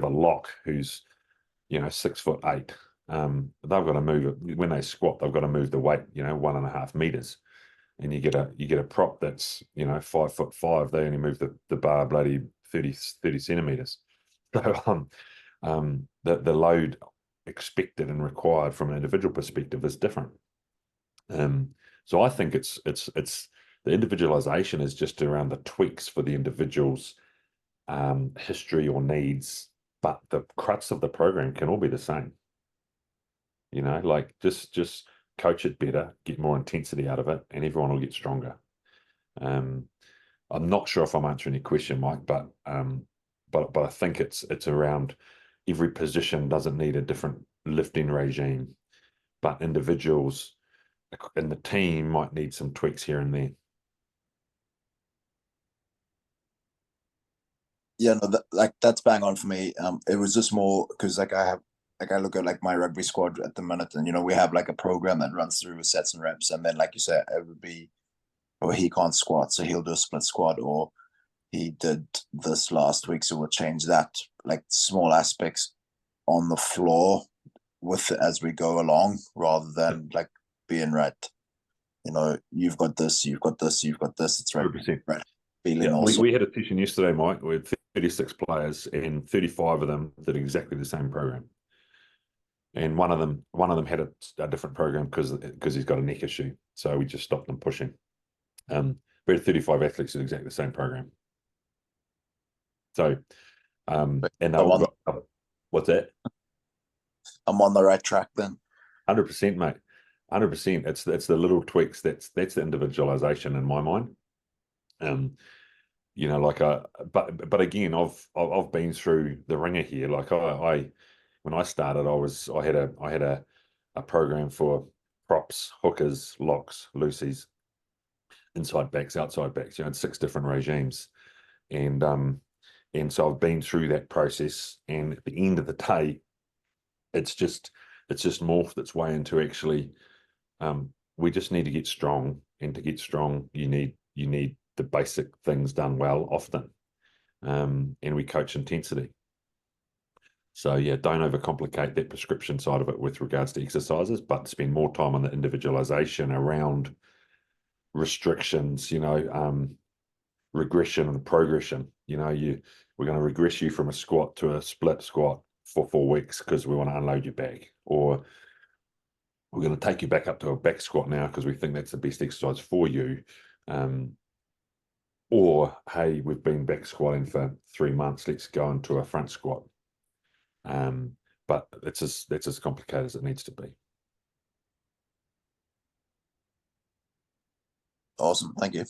lock who's 6'8". They've got to move it when they squat. They've got to move the weight 1.5 meters, and you get a prop that's 5'5". They only move the bar bloody 30 centimeters. So the load expected and required from an individual perspective is different. So I think it's the individualization is just around the tweaks for the individual's history or needs, but the crux of the program can all be the same. Like just coach it better, get more intensity out of it, and everyone will get stronger. I'm not sure if I'm answering your question, Mike, but I think it's around every position doesn't need a different lifting regime, but individuals in the team might need some tweaks here and there. Yeah, no, that's bang on for me. It was just more because I look at like my rugby squad at the minute, and we have like a program that runs through with sets and reps, and then like you said, it would be, or he can't squat, so he'll do a split squat, or he did this last week, so we'll change that, like small aspects on the floor with as we go along, rather than like being right. You've got this, you've got this, you've got this. It's right. 100%. Right. Feeling Yeah, also. we had a session yesterday, Mike. We had 36 players, and 35 of them did exactly the same program. And one of them had a different program because he's got a neck issue. So we just stopped them pushing. We had 35 athletes did exactly the same program. So, and they all got, what's that? I'm on the right track then. 100%, mate. 100%. It's the little tweaks. That's the individualization in my mind. But again, I've been through the ringer here. Like when I started, I had a program for props, hookers, locks, loosies, inside backs, outside backs. 6 different regimes, and And so I've been through that process, and at the end of the day, it's just morphed its way into actually, we just need to get strong, and to get strong, you need the basic things done well often, and we coach intensity. So yeah, don't overcomplicate that prescription side of it with regards to exercises, but spend more time on the individualization around restrictions, regression and progression. We're going to regress you from a squat to a split squat for 4 weeks because we want to unload your back, or we're going to take you back up to a back squat now because we think that's the best exercise for you. Or, hey, we've been back squatting for 3 months, let's go into a front squat. But that's as complicated as it needs to be. Awesome. Thank you.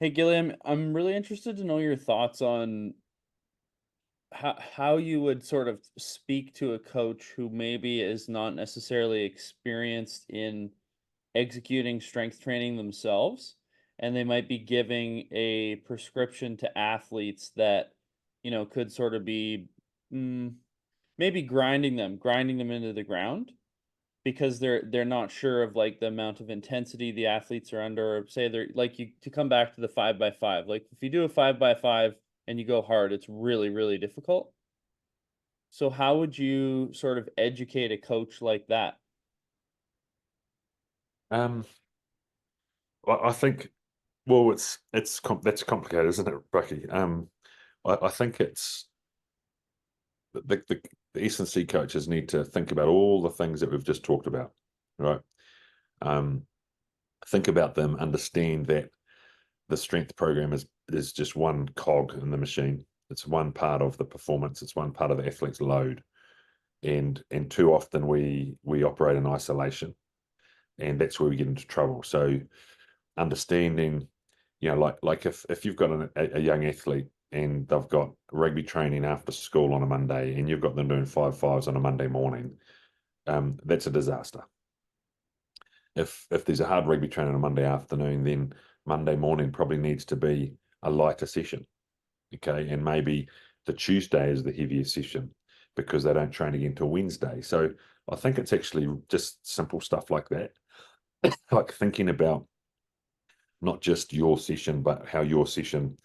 Hey, Gilliam, I'm really interested to know your thoughts on how you would sort of speak to a coach who maybe is not necessarily experienced in executing strength training themselves, and they might be giving a prescription to athletes that, could sort of be maybe grinding them into the ground because they're not sure of like the amount of intensity the athletes are under. Or say they're like, you to come back to the 5x5. Like if you do a 5x5 and you go hard, it's really, really difficult. So how would you sort of educate a coach like that? I think, well, that's complicated, isn't it, Bucky? I think it's the S&C coaches need to think about all the things that we've just talked about, right? Think about them, understand that the strength program is just one cog in the machine. It's one part of the performance. It's one part of the athlete's load, and too often we operate in isolation, and that's where we get into trouble. So understanding, like if you've got a young athlete and they've got rugby training after school on a Monday, and you've got them doing 5.5s on a Monday morning, that's a disaster. If there's a hard rugby training on a Monday afternoon, then Monday morning probably needs to be a lighter session, okay? And maybe the Tuesday is the heavier session because they don't train again till Wednesday. So I think it's actually just simple stuff like that, like thinking about not just your session, but how your session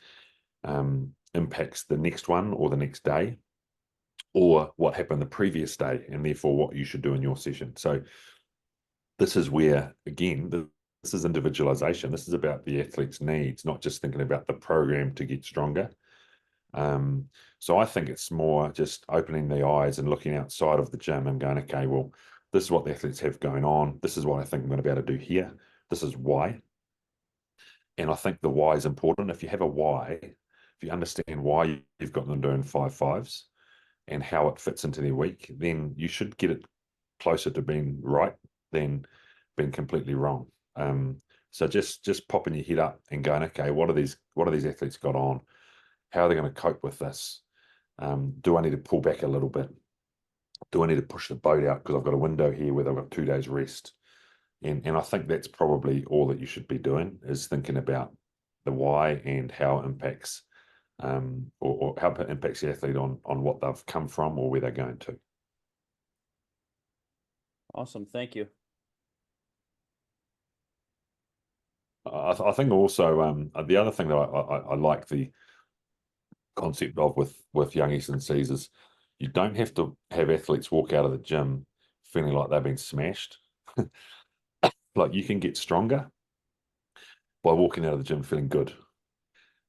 impacts the next one or the next day, or what happened the previous day, and therefore what you should do in your session. So this is where, again, this is individualization. This is about the athlete's needs, not just thinking about the program to get stronger. So I think it's more just opening the eyes and looking outside of the gym and going, okay, well, this is what the athletes have going on. This is what I think I'm going to be able to do here. This is why. And I think the why is important. If you have a why, if you understand why you've got them doing 5.5s and how it fits into their week, then you should get it closer to being right than being completely wrong. So just popping your head up and going, okay, what are these athletes got on? How are they going to cope with this? Do I need to pull back a little bit? Do I need to push the boat out because I've got a window here where they've got 2 days rest? And I think that's probably all that you should be doing, is thinking about the why and how it impacts, or how it impacts the athlete on what they've come from or where they're going to. Awesome. Thank you. I think also, the other thing that I like the concept of with young S&Cs is you don't have to have athletes walk out of the gym feeling like they've been smashed. Like, you can get stronger by walking out of the gym feeling good.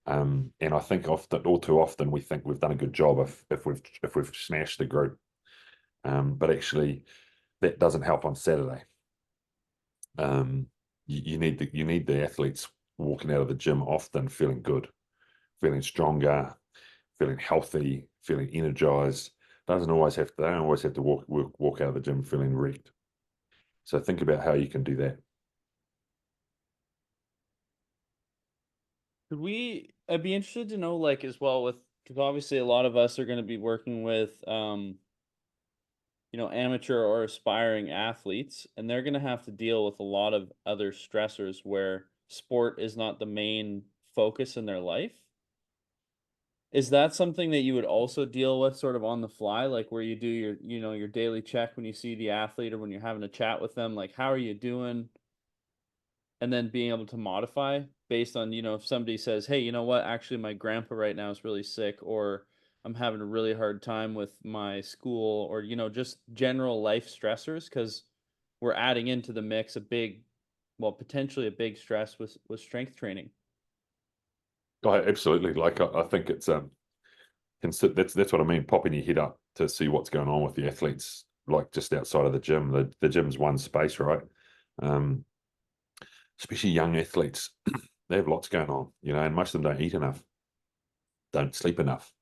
And I think often, all too often, we think we've done a good job if we've smashed the group, but actually that doesn't help on Saturday. You need the athletes walking out of the gym often feeling good, feeling stronger, feeling healthy, feeling energized. They don't always have to walk out of the gym feeling wrecked. So think about how you can do that. I'd be interested to know, like, as well, because obviously a lot of us are going to be working with, amateur or aspiring athletes, and they're going to have to deal with a lot of other stressors where sport is not the main focus in their life. Is that something that you would also deal with sort of on the fly, like where you do your, your daily check when you see the athlete or when you're having a chat with them, like how are you doing? And then being able to modify based on, if somebody says, "Hey, you know what? Actually, my grandpa right now is really sick," or "I'm having a really hard time with my school," or, just general life stressors, because we're adding into the mix a big, well, potentially a big stress with strength training. Oh, absolutely. Like I think it's that's what I mean, popping your head up to see what's going on with the athletes, like just outside of the gym. The gym's one space, right? Um, especially young athletes, they have lots going on, and most of them don't eat enough, don't sleep enough.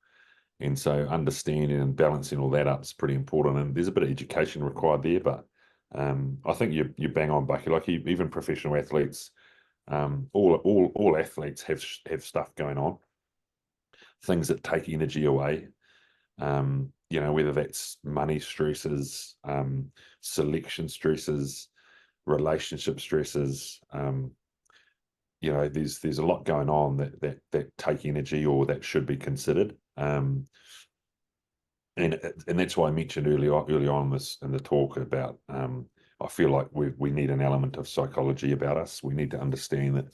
And so understanding and balancing all that up is pretty important. And there's a bit of education required there, but I think you bang on, Bucky. Like even professional athletes, all athletes have stuff going on, things that take energy away. Whether that's money stresses, selection stresses, relationship stresses. There's a lot going on that take energy or that should be considered. And that's why I mentioned early on this in the talk about I feel like we need an element of psychology about us. We need to understand that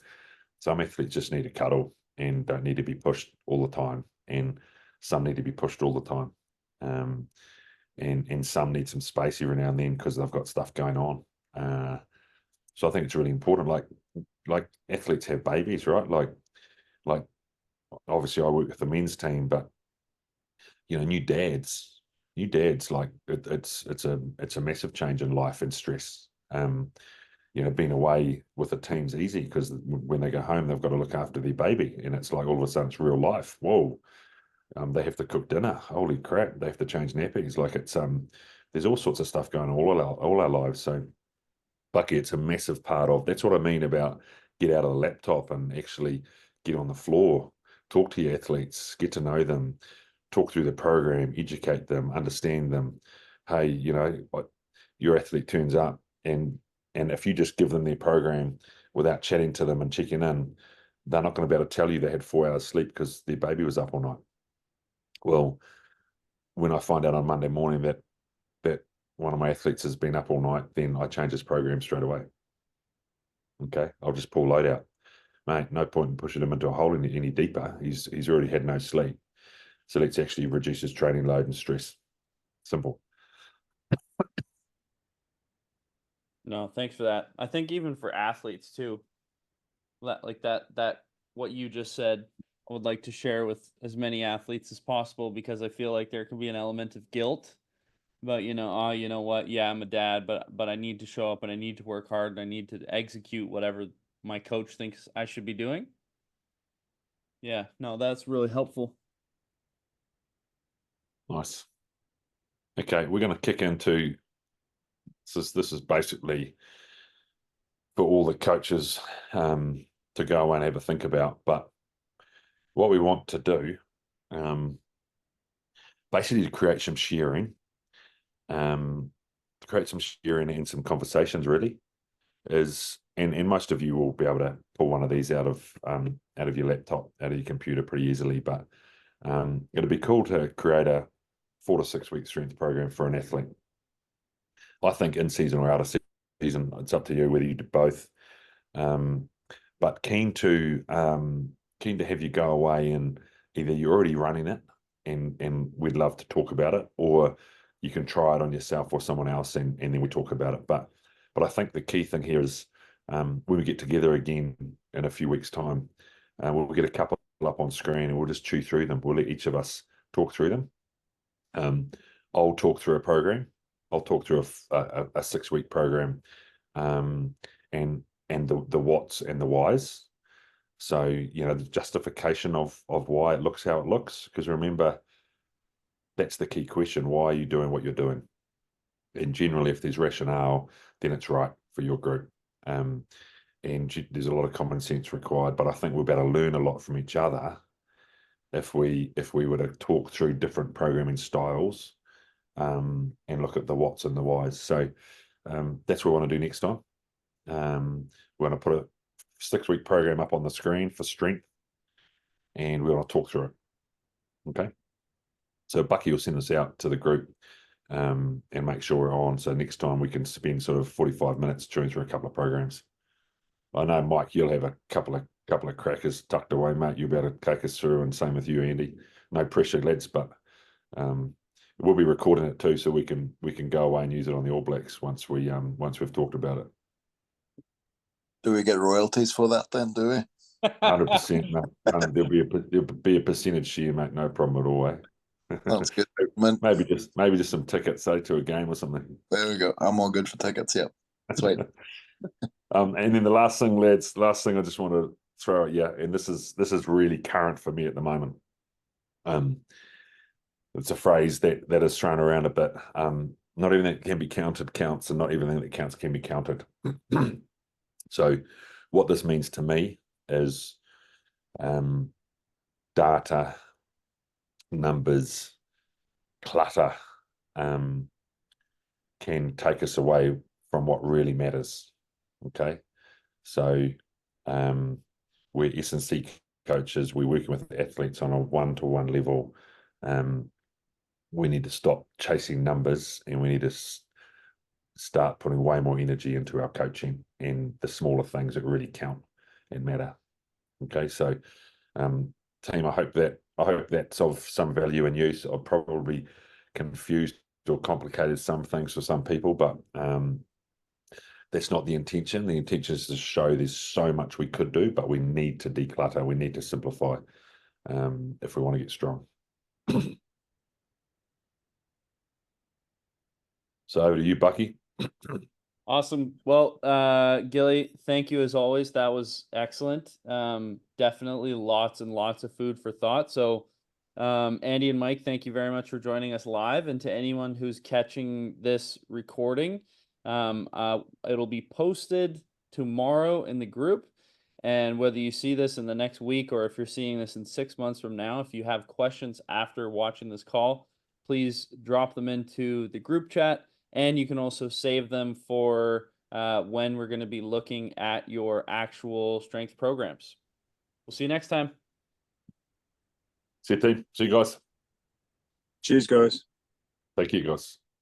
some athletes just need a cuddle and don't need to be pushed all the time, and some need to be pushed all the time, and some need some space every now and then because they've got stuff going on. So I think it's really important. Like athletes have babies, right? Like obviously I work with the men's team, but new dads, like it's a massive change in life and stress. Being away with the team's easy because when they go home, they've got to look after their baby, and it's like all of a sudden it's real life. Whoa, they have to cook dinner. Holy crap, they have to change nappies. Like there's all sorts of stuff going on all our lives. So, Bucky, it's a massive part of. That's what I mean about get out of the laptop and actually get on the floor, talk to your athletes, get to know them, talk through the program, educate them, understand them. Hey, your athlete turns up, and if you just give them their program without chatting to them and checking in, they're not going to be able to tell you they had 4 hours sleep because their baby was up all night. Well, when I find out on Monday morning that one of my athletes has been up all night, then I change his program straight away. Okay, I'll just pull load out. Mate, no point in pushing him into a hole any deeper. He's already had no sleep. So let's actually reduce his training load and stress. Simple. No, thanks for that. I think even for athletes too, like that what you just said, I would like to share with as many athletes as possible, because I feel like there can be an element of guilt about, oh, you know what? Yeah, I'm a dad, but I need to show up and I need to work hard and I need to execute whatever my coach thinks I should be doing. Yeah, no, that's really helpful. Nice. Okay, we're going to kick into this is basically for all the coaches to go away and have a think about. But what we want to do, basically to create some sharing, and some conversations really is, and most of you will be able to pull one of these out of your laptop, out of your computer pretty easily, but it'd be cool to create a 4 to 6 week strength program for an athlete. I think in season or out of season, it's up to you whether you do both. But keen to have you go away and either you're already running it and we'd love to talk about it, or you can try it on yourself or someone else and then we talk about it. But I think the key thing here is when we get together again in a few weeks' time, we'll get a couple up on screen and we'll just chew through them. We'll let each of us talk through them. I'll talk through a program. I'll talk through a 6 week program, and the whats and the whys. So the justification of why it looks how it looks. Because remember, that's the key question: why are you doing what you're doing? And generally, if there's rationale, then it's right for your group. And there's a lot of common sense required. But I think we're about to learn a lot from each other if we were to talk through different programming styles. And look at the whats and the whys. So that's what we want to do next time. We're going to put a 6 week program up on the screen for strength, and we want to talk through it. Okay. So Bucky will send this out to the group and make sure we're on. So next time we can spend sort of 45 minutes chewing through a couple of programs. I know, Mike, you'll have a couple of crackers tucked away, mate. You'll be able to take us through, and same with you, Andy. No pressure, lads, but we'll be recording it too, so we can go away and use it on the All Blacks once we've talked about it. Do we get royalties for that then? Do we? 100%, mate. There'll be a percentage share, mate. No problem at all. Sounds good. maybe just some tickets, say, to a game or something. There we go. I'm all good for tickets. Yeah. Sweet. And then the last thing, lads, I just want to throw at you, and this is really current for me at the moment. It's a phrase that is thrown around a bit. Not everything that can be counted counts, and not everything that counts can be counted. So what this means to me is data, numbers, clutter can take us away from what really matters. Okay, so we're S&C coaches, we're working with athletes on a one-to-one level. We need to stop chasing numbers, and we need to start putting way more energy into our coaching and the smaller things that really count and matter. Okay, so team, I hope that's of some value in use. I've probably confused or complicated some things for some people, but that's not the intention. The intention is to show there's so much we could do, but we need to declutter, we need to simplify if we want to get strong. So over to you, Bucky. Awesome. Well, Gilly, thank you as always. That was excellent. Definitely lots and lots of food for thought. So, Andy and Mike, thank you very much for joining us live. And to anyone who's catching this recording, it'll be posted tomorrow in the group. And whether you see this in the next week or if you're seeing this in 6 months from now, if you have questions after watching this call, please drop them into the group chat. And you can also save them for when we're going to be looking at your actual strength programs. We'll see you next time. See you, team. See you guys. Cheers, guys. Thank you, guys.